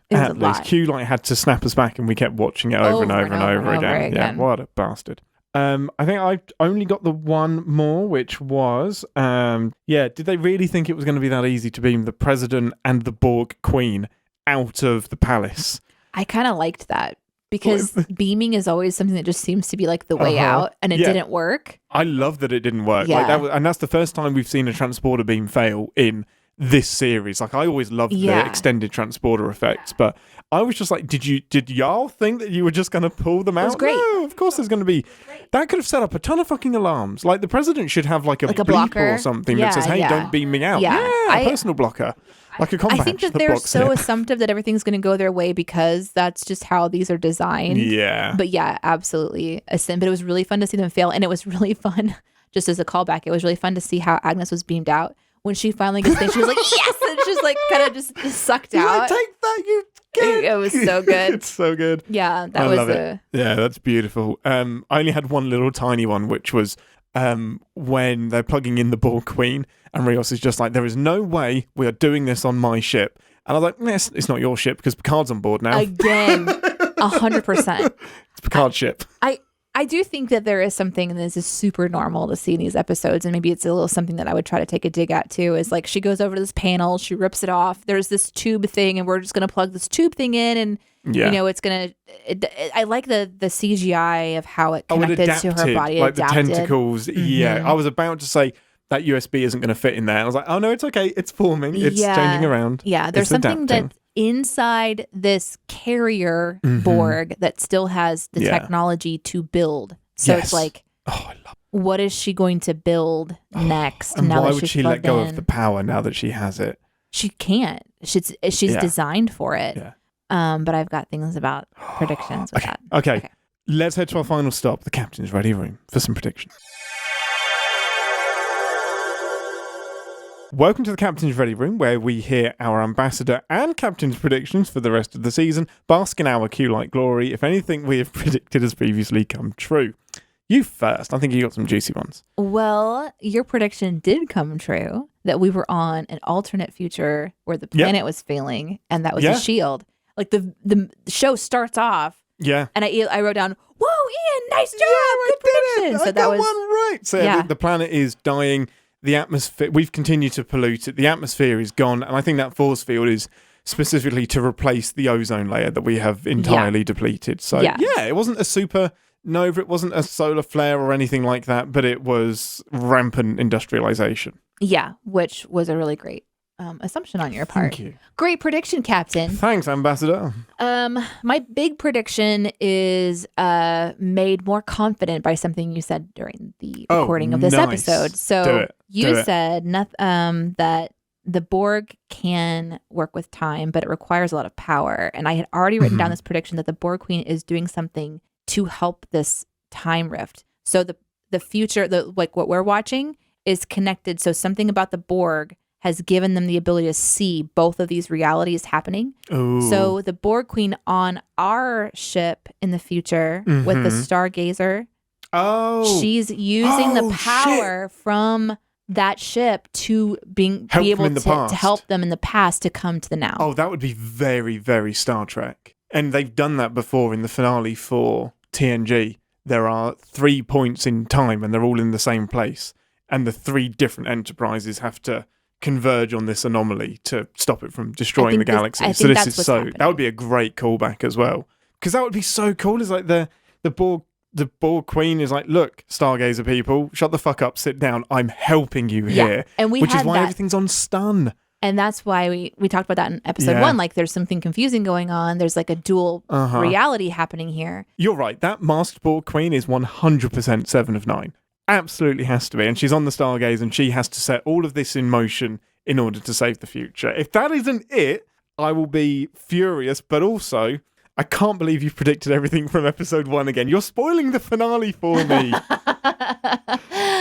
Q had to snap us back and we kept watching it over and over again. Yeah, what a bastard. I think I only got the one more, which was, did they really think it was going to be that easy to beam the President and the Borg Queen out of the palace? I kind of liked that because beaming is always something that just seems to be like the way out, and it didn't work. I love that it didn't work. Yeah. And that's the first time we've seen a transporter beam fail in this series. Like I always loved the extended transporter effects, but I was just like, did y'all think that you were just going to pull them out? It was great. No, of course there's going to be. That could have set up a ton of fucking alarms. Like the President should have like a beep blocker or something that says, hey, don't beam me out. A personal blocker. Like a combat. I think that they're so assumptive that everything's going to go their way because that's just how these are designed. Yeah. But yeah, absolutely a sin. But it was really fun to see them fail. And it was really fun, just as a callback, it was really fun to see how Agnes was beamed out. When she finally gets there, she was like, yes! And she's like kind of just sucked out. Like, take that, you kid! It was so good. It's so good. Yeah, I love it. Yeah, that's beautiful. I only had one little tiny one, which was when they're plugging in the Borg Queen, and Rios is just like, there is no way we are doing this on my ship. And I was like, it's not your ship because Picard's on board now. Again, 100%. It's Picard's ship. I do think that there is something that is super normal to see in these episodes, and maybe it's a little something that I would try to take a dig at too, is like she goes over to this panel, she rips it off, there's this tube thing, and we're just going to plug this tube thing in, and you know, it's going to, I like the CGI of how it connected to her body. Like adapted. The tentacles. Mm-hmm. Yeah, I was about to say that USB isn't going to fit in there. I was like, oh no, it's okay, it's forming, it's changing around. Yeah, there's something that inside this carrier Borg that still has the technology to build. So it's like, what is she going to build next? And now why that would she's she let plugged go in? of the power now that she has it? She can't. She's designed for it. Yeah. But I've got things about predictions with that. Okay. Let's head to our final stop, the Captain's Ready Room, for some predictions. Welcome to the Captain's Ready Room, where we hear our ambassador and captain's predictions for the rest of the season, bask in our Q-like glory if anything we have predicted has previously come true. You first. I think you got some juicy ones. Well, your prediction did come true, that we were on an alternate future where the planet was failing, and that was a shield. Like the show starts off, and I wrote down, whoa, Ian, nice job, good prediction. So I got one right. So the planet is dying. The atmosphere, we've continued to pollute it. The atmosphere is gone. And I think that force field is specifically to replace the ozone layer that we have entirely depleted. So, it wasn't a supernova. It wasn't a solar flare or anything like that, but it was rampant industrialization. Yeah, which was a really great assumption on your part. Thank you. Great prediction, Captain. Thanks, Ambassador. My big prediction is made more confident by something you said during the recording of this episode. So you said that the Borg can work with time, but it requires a lot of power. And I had already written down this prediction that the Borg Queen is doing something to help this time rift. So the future, like what we're watching, is connected. So something about the Borg has given them the ability to see both of these realities happening. Ooh. So the Borg Queen on our ship in the future with the Stargazer Oh. She's using the Oh, power from that ship to be Help them able in the to past. help them in the past to come to the now. Oh, that would be very, very Star Trek. And they've done that before in the finale for TNG. There are 3 points in time and they're all in the same place. And the 3 different enterprises have to converge on this anomaly to stop it from destroying the galaxy. I So think this that's is what's so happening. that would be a great callback as well. Because that would be so cool. It's like the Borg Queen is like, look, Stargazer people, shut the fuck up, sit down. I'm helping you here. And we which is had why that. everything's on stun. And that's why we talked about that in episode Yeah. 1. Like, there's something confusing going on. There's like a dual reality happening here. You're right. That masked Borg Queen is 100% 7 of 9. Absolutely has to be. And she's on the Stargaze and she has to set all of this in motion in order to save the future. If that isn't it, I will be furious. But also, I can't believe you've predicted everything from episode 1 again. You're spoiling the finale for me.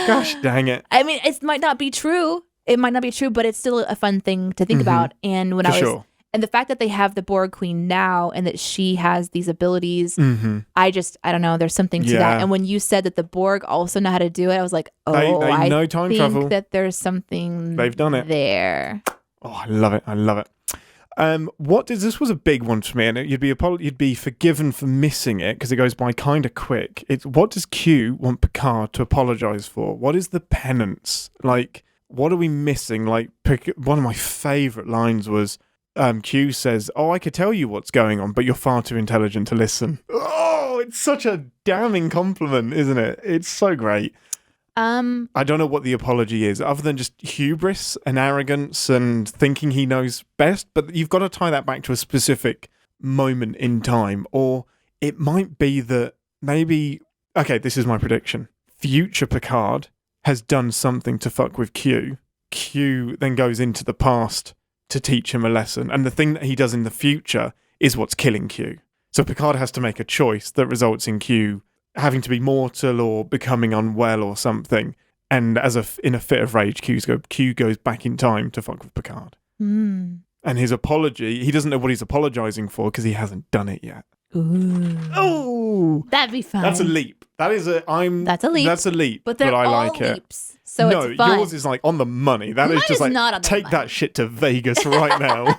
Gosh dang it. I mean, it might not be true. It might not be true, but it's still a fun thing to think about. And when For I was, sure. and the fact that they have the Borg Queen now and that she has these abilities, I don't know. There's something to that. Yeah. And when you said that the Borg also know how to do it, I was like, oh, They I know time think travel. that there's something They've done it. there. Oh, I love it. I love it. This was a big one for me, and you'd be forgiven for missing it because it goes by kind of quick. It's what does Q want Picard to apologize for? What is the penance? Like, what are we missing? Like, one of my favorite lines was Q says, "Oh, I could tell you what's going on, but you're far too intelligent to listen." Oh, it's such a damning compliment, isn't it? It's so great. I don't know what the apology is, other than just hubris and arrogance and thinking he knows best, but you've got to tie that back to a specific moment in time, or it might be that maybe, okay, this is my prediction. Future Picard has done something to fuck with Q. Q then goes into the past to teach him a lesson, and the thing that he does in the future is what's killing Q. So Picard has to make a choice that results in Q having to be mortal or becoming unwell or something. And in a fit of rage, Q goes back in time to fuck with Picard. And his apology, he doesn't know what he's apologizing for because he hasn't done it yet. Ooh. Oh, That'd be fun. that's a leap. That's a leap. That's a leap. But they're I all like leaps. So no, it's fun. yours is like on the money. That is Mine just is like, not on the take money. that shit to Vegas right now.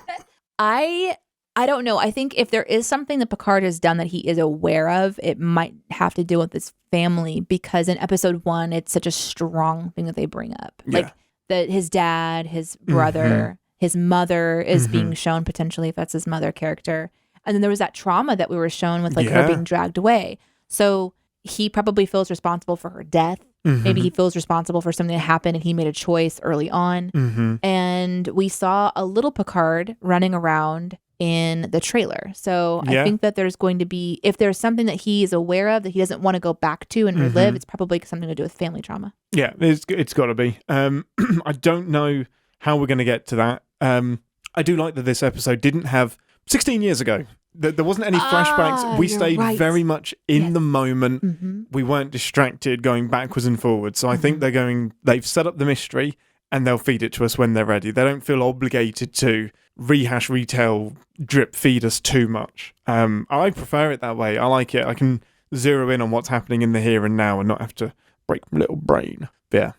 I don't know. I think if there is something that Picard has done that he is aware of, it might have to do with his family, because in episode 1, it's such a strong thing that they bring up. Yeah. Like that his dad, his brother, his mother is being shown potentially, if that's his mother character. And then there was that trauma that we were shown with like her being dragged away. So he probably feels responsible for her death. Maybe he feels responsible for something that happened and he made a choice early on. And we saw a little Picard running around in the trailer. So I think that there's going to be, if there's something that he is aware of that he doesn't want to go back to and relive, it's probably something to do with family trauma. Yeah, it's got to be. I don't know how we're going to get to that. I do like that this episode didn't have 16 years ago. There wasn't any flashbacks. We stayed very much in the moment. We weren't distracted going backwards and forwards. So I think they've set up the mystery and they'll feed it to us when they're ready. They don't feel obligated to rehash, retell, drip feed us too much. I prefer it that way. I like it. I can zero in on what's happening in the here and now and not have to break my little brain. But yeah,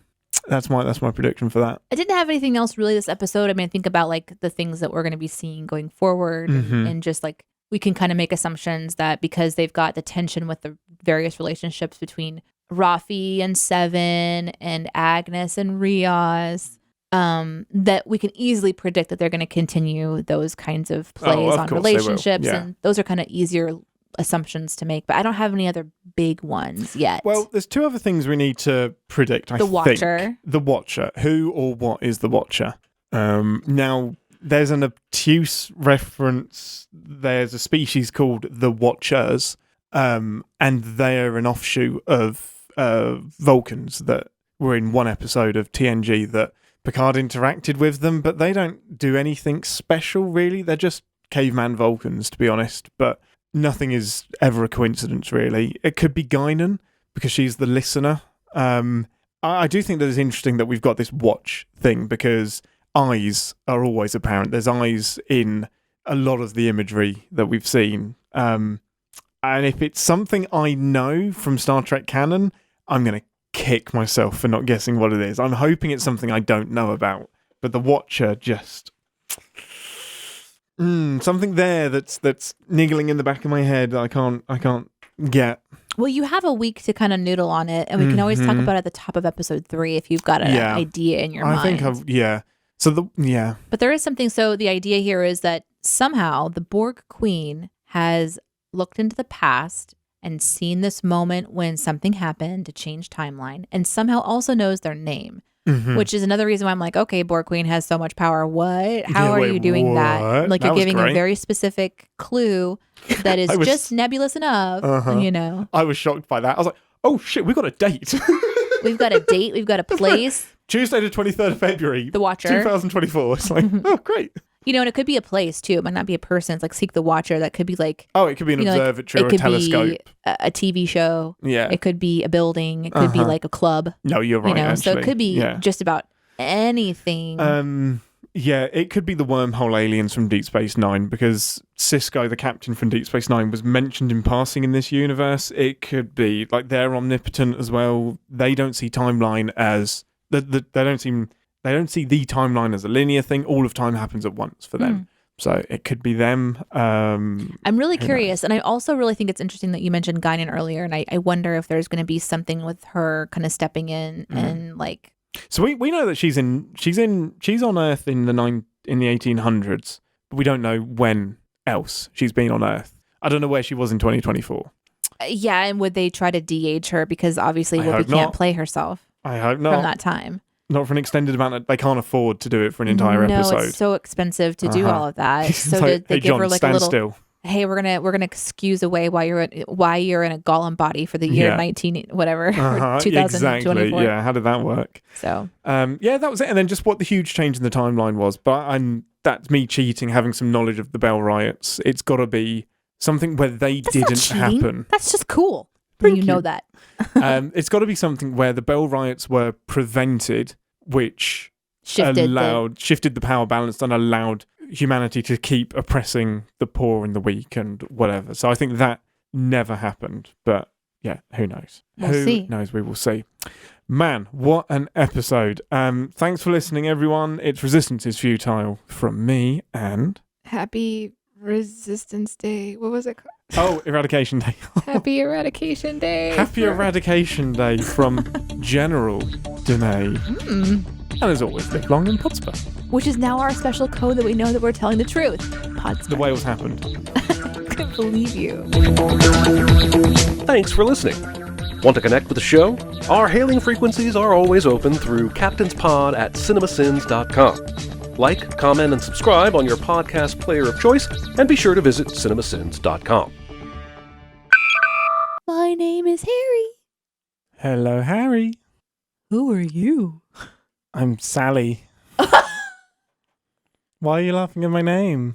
that's my prediction for that. I didn't have anything else really this episode. I mean, I think about like the things that we're going to be seeing going forward and just like we can kind of make assumptions that because they've got the tension with the various relationships between Rafi and Seven and Agnes and Riaz, that we can easily predict that they're going to continue those kinds of plays on relationships. And those are kind of easier assumptions to make. But I don't have any other big ones yet. Well, there's 2 other things we need to predict, I think. Watcher. The Watcher. Who or what is the Watcher? Now, there's an obtuse reference. There's a species called the Watchers, and they're an offshoot of Vulcans that were in one episode of TNG that Picard interacted with them, but they don't do anything special, really. They're just caveman Vulcans, to be honest, but nothing is ever a coincidence, really. It could be Guinan, because she's the listener. I do think that it's interesting that we've got this watch thing, because eyes are always apparent. There's eyes in a lot of the imagery that we've seen. And if it's something I know from Star Trek canon, I'm going to kick myself for not guessing what it is. I'm hoping it's something I don't know about. But the Watcher just... something there that's niggling in the back of my head that I can't get. Well, you have a week to kind of noodle on it, and we can always talk about it at the top of episode 3 if you've got an idea in your mind. But there is something. So the idea here is that somehow the Borg Queen has looked into the past and seen this moment when something happened to change timeline, and somehow also knows their name. Which is another reason why I'm like, okay, Borg Queen has so much power. What? How are you doing that? Like, you're giving a very specific clue that is just nebulous enough, you know? I was shocked by that. I was like, oh shit, we've got a date. We've got a date. We've got a place. Tuesday the 23rd of February. The Watcher. 2024. It's like, oh, great. You know, and it could be a place too. It might not be a person. It's like Seek the Watcher. That could be like... Oh, it could be an observatory or a telescope. It could be a TV show. Yeah. It could be a building. It could be like a club. No, you're right, actually. So it could be just about anything. Yeah, it could be the wormhole aliens from Deep Space Nine, because Sisko, the captain from Deep Space Nine, was mentioned in passing in this universe. It could be like they're omnipotent as well. They don't see timeline as they don't see the timeline as a linear thing. All of time happens at once for them. So it could be them. I'm really curious. And I also really think it's interesting that you mentioned Guinan earlier. And I wonder if there's going to be something with her kind of stepping in and like... So we know that she's on Earth in the 1800s, but we don't know when else she's been on Earth. I don't know where she was in 2024. Yeah, and would they try to de-age her because obviously Whoopi can't play herself? I hope not. From that time. Not for an extended amount. They can't afford to do it for an entire episode. No, it's so expensive to do all of that. So like, did they give John, her like a little... Still. Hey, we're gonna excuse away why you're in a Gollum body for the year 19 whatever or 2024. Exactly. Yeah, how did that work? So that was it. And then just what the huge change in the timeline was. But that's me cheating, having some knowledge of the Bell riots. It's got to be something where they didn't happen. That's just cool. You know that. It's got to be something where the Bell riots were prevented, which shifted the power balance and allowed humanity to keep oppressing the poor and the weak and whatever. So I think that never happened. But yeah, who knows? We'll see. Who knows? We will see. Man, what an episode. Thanks for listening, everyone. It's Resistance is Futile from me and... Happy Resistance Day. What was it called? Oh, Eradication Day. Happy Eradication Day. Happy Eradication Day from General Deneé. And as always, live long in Podsper. Which is now our special code that we know that we're telling the truth. Podsper. The whales happened. I couldn't believe you. Thanks for listening. Want to connect with the show? Our hailing frequencies are always open through CaptainsPod@CinemaSins.com. Like, comment, and subscribe on your podcast player of choice, and be sure to visit CinemaSins.com. My name is Harry. Hello, Harry. Who are you? I'm Sally. Why are you laughing at my name?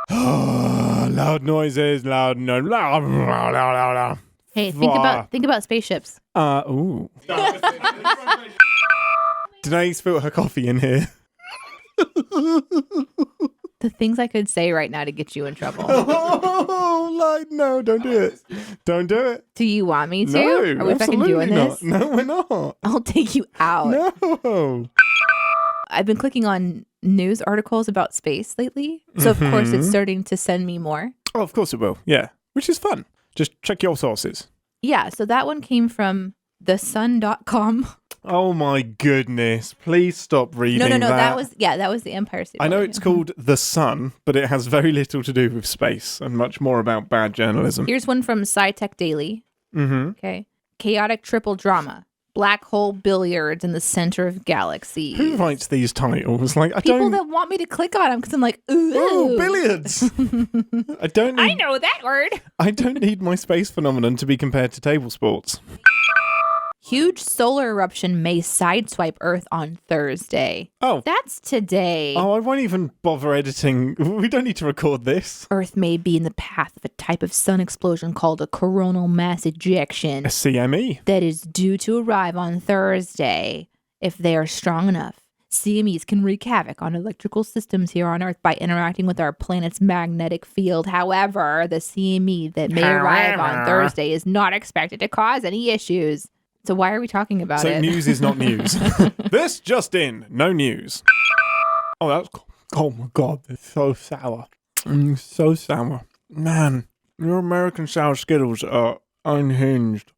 Loud noises, loud. Hey, think about spaceships. Ooh. Deneé spilled her coffee in here. The things I could say right now to get you in trouble. No, don't do it. Don't do it. Do you want me to? No, are we fucking doing this? Not. No, we're not. I'll take you out. No. I've been clicking on news articles about space lately. So, of course, it's starting to send me more. Oh, of course it will. Yeah. Which is fun. Just check your sources. Yeah. So that one came from thesun.com. Oh my goodness. Please stop reading that. No. That was the Empire State I know it's called The Sun, but it has very little to do with space and much more about bad journalism. Here's one from SciTech Daily. Okay. Chaotic triple drama. Black hole billiards in the center of galaxy. Who writes these titles? People that want me to click on them because I'm like, ooh, billiards. I know that word. I don't need my space phenomenon to be compared to table sports. Huge solar eruption may sideswipe Earth on Thursday. Oh. That's today. Oh, I won't even bother editing. We don't need to record this. Earth may be in the path of a type of sun explosion called a coronal mass ejection. A CME. That is due to arrive on Thursday. If they are strong enough, CMEs can wreak havoc on electrical systems here on Earth by interacting with our planet's magnetic field. However, the CME that may arrive on Thursday is not expected to cause any issues. So why are we talking about So it? news is not news. This just in. No news. Oh, that's... Oh, my God. It's so sour. So sour. Man, your American sour Skittles are unhinged.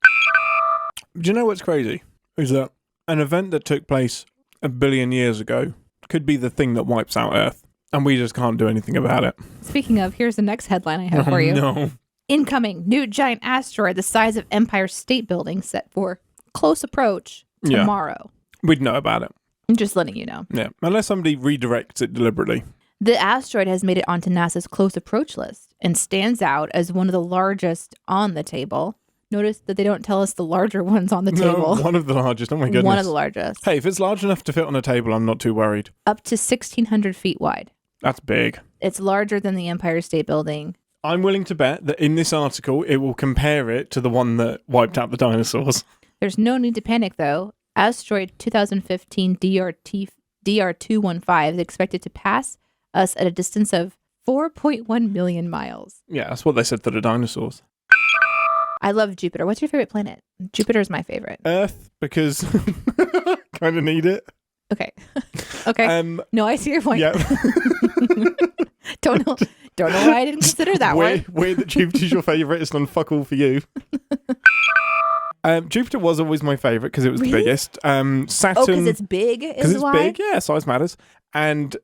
Do you know what's crazy? Is that an event that took place 1 billion years ago could be the thing that wipes out Earth, and we just can't do anything about it. Speaking of, here's the next headline I have for you. No. Incoming new giant asteroid the size of Empire State Building set for close approach tomorrow. We'd know about it. I'm just letting you know. Yeah, unless somebody redirects it deliberately. The asteroid has made it onto NASA's close approach list and stands out as one of the largest on the table. Notice that they don't tell us the larger ones on the table. No, one of the largest. Oh my goodness. One of the largest. Hey, if it's large enough to fit on a table, I'm not too worried. Up to 1,600 feet wide. That's big. It's larger than the Empire State Building. I'm willing to bet that in this article, it will compare it to the one that wiped out the dinosaurs. There's no need to panic, though. Asteroid 2015 DR215 is expected to pass us at a distance of 4.1 million miles. Yeah, that's what they said to the dinosaurs. I love Jupiter. What's your favorite planet? Jupiter's my favorite. Earth, because kind of need it. Okay. Okay. No, I see your point. Yeah. Don't know why I didn't consider that one. Weird that Jupiter's your favourite. It's done fuck all for you. Jupiter was always my favourite because it was the biggest. Saturn. Oh, because it's big is Because it's why? big, yeah, size matters. And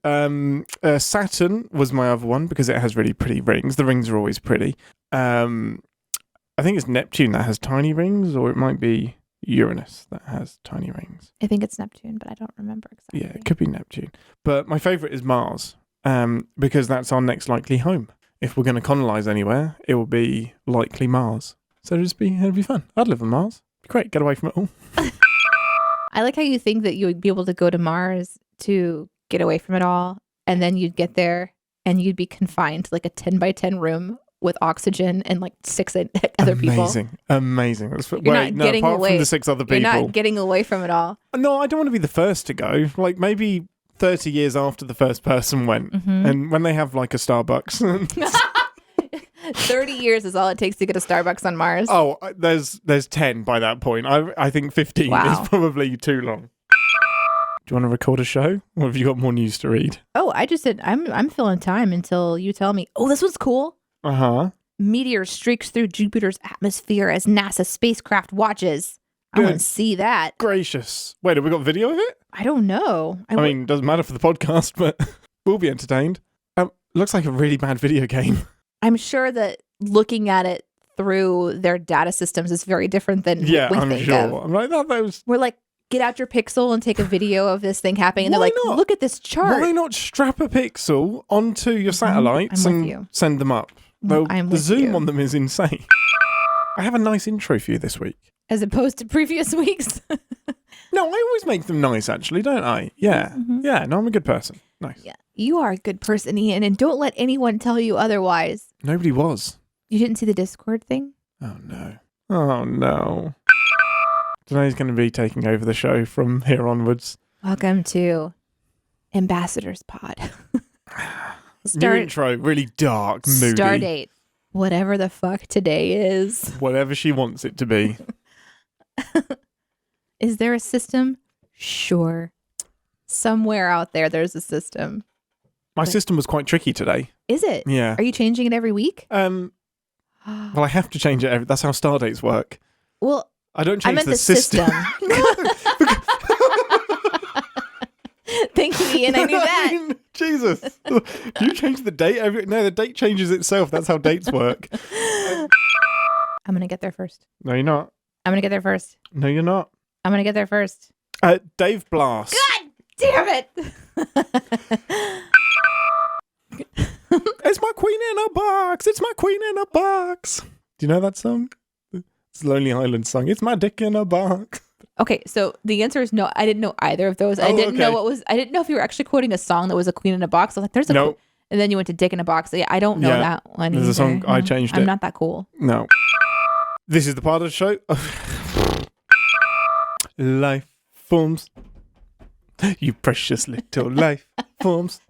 Saturn was my other one because it has really pretty rings. The rings are always pretty. I think it's Neptune that has tiny rings, or it might be Uranus that has tiny rings. I think it's Neptune, but I don't remember exactly. Yeah, it could be Neptune. But my favourite is Mars, because that's our next likely home. If we're going to colonise anywhere, it will be likely Mars. So it'll be fun. I'd live on Mars. Be great. Get away from it all. I like how you think that you would be able to go to Mars to get away from it all, and then you'd get there and you'd be confined to like a 10 by 10 room with oxygen and like 6 other people. Amazing. Apart from the 6 other people. You're not getting away from it all. No, I don't want to be the first to go. Like maybe 30 years after the first person went. Mm-hmm. And when they have like a Starbucks. 30 years is all it takes to get a Starbucks on Mars. Oh, there's 10 by that point. I think 15 is probably too long. Do you want to record a show? Or have you got more news to read? Oh, I just said I'm filling time until you tell me. Oh, this one's cool. Uh-huh. Meteor streaks through Jupiter's atmosphere as NASA spacecraft watches. I want to see that. Gracious. Wait, have we got video of it? I don't know. I mean, it doesn't matter for the podcast, but we'll be entertained. Looks like a really bad video game. I'm sure that looking at it through their data systems is very different than we think sure. of. I'm like, that was... We're like, get out your Pixel and take a video of this thing happening. And they're like, not? Look at this chart. Why not strap a Pixel onto your satellites and send them up? The zoom on them is insane. I have a nice intro for you this week. As opposed to previous weeks. No, I always make them nice, actually, don't I? Yeah. Mm-hmm. Yeah, no, I'm a good person. Nice. Yeah, you are a good person, Ian, and don't let anyone tell you otherwise. Nobody was. You didn't see the Discord thing? Oh, no. Oh, no. Deneé's going to be taking over the show from here onwards. Welcome to Ambassadors Pod. New intro, really dark, moody. Stardate, whatever the fuck today is. Whatever she wants it to be. Is there a system? Sure. Somewhere out there's a system. My system was quite tricky today. Is it? Yeah. Are you changing it every week? Well, I have to change it. That's how Stardates work. Well, I don't change I meant the system. Thank you, Ian. I knew that. Jesus. Do you change the date? No, the date changes itself. That's how dates work. I'm going to get there first. No, you're not. I'm going to get there first. No, you're not. I'm going to get there first. Dave Blast. God damn it. It's my queen in a box. It's my queen in a box. Do you know that song? It's Lonely Island song. It's my dick in a box. Okay, so the answer is no. I didn't know either of those. I didn't know I didn't know if you were actually quoting a song that was a queen in a box. I was like, there's a nope. And then you went to dick in a box. Yeah, I don't know that one. There's a song, I changed it. I'm not that cool. No. This is the part of the show. Life forms. You precious little life forms.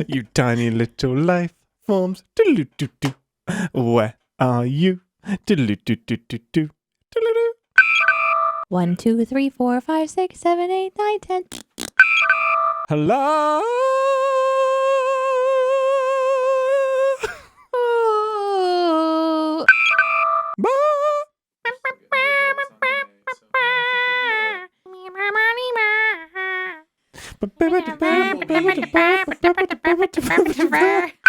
You tiny little life forms. Where are you? 1, 2, 3, 4, 5, 6, 7, 8, 9, 10. Hello. Bye.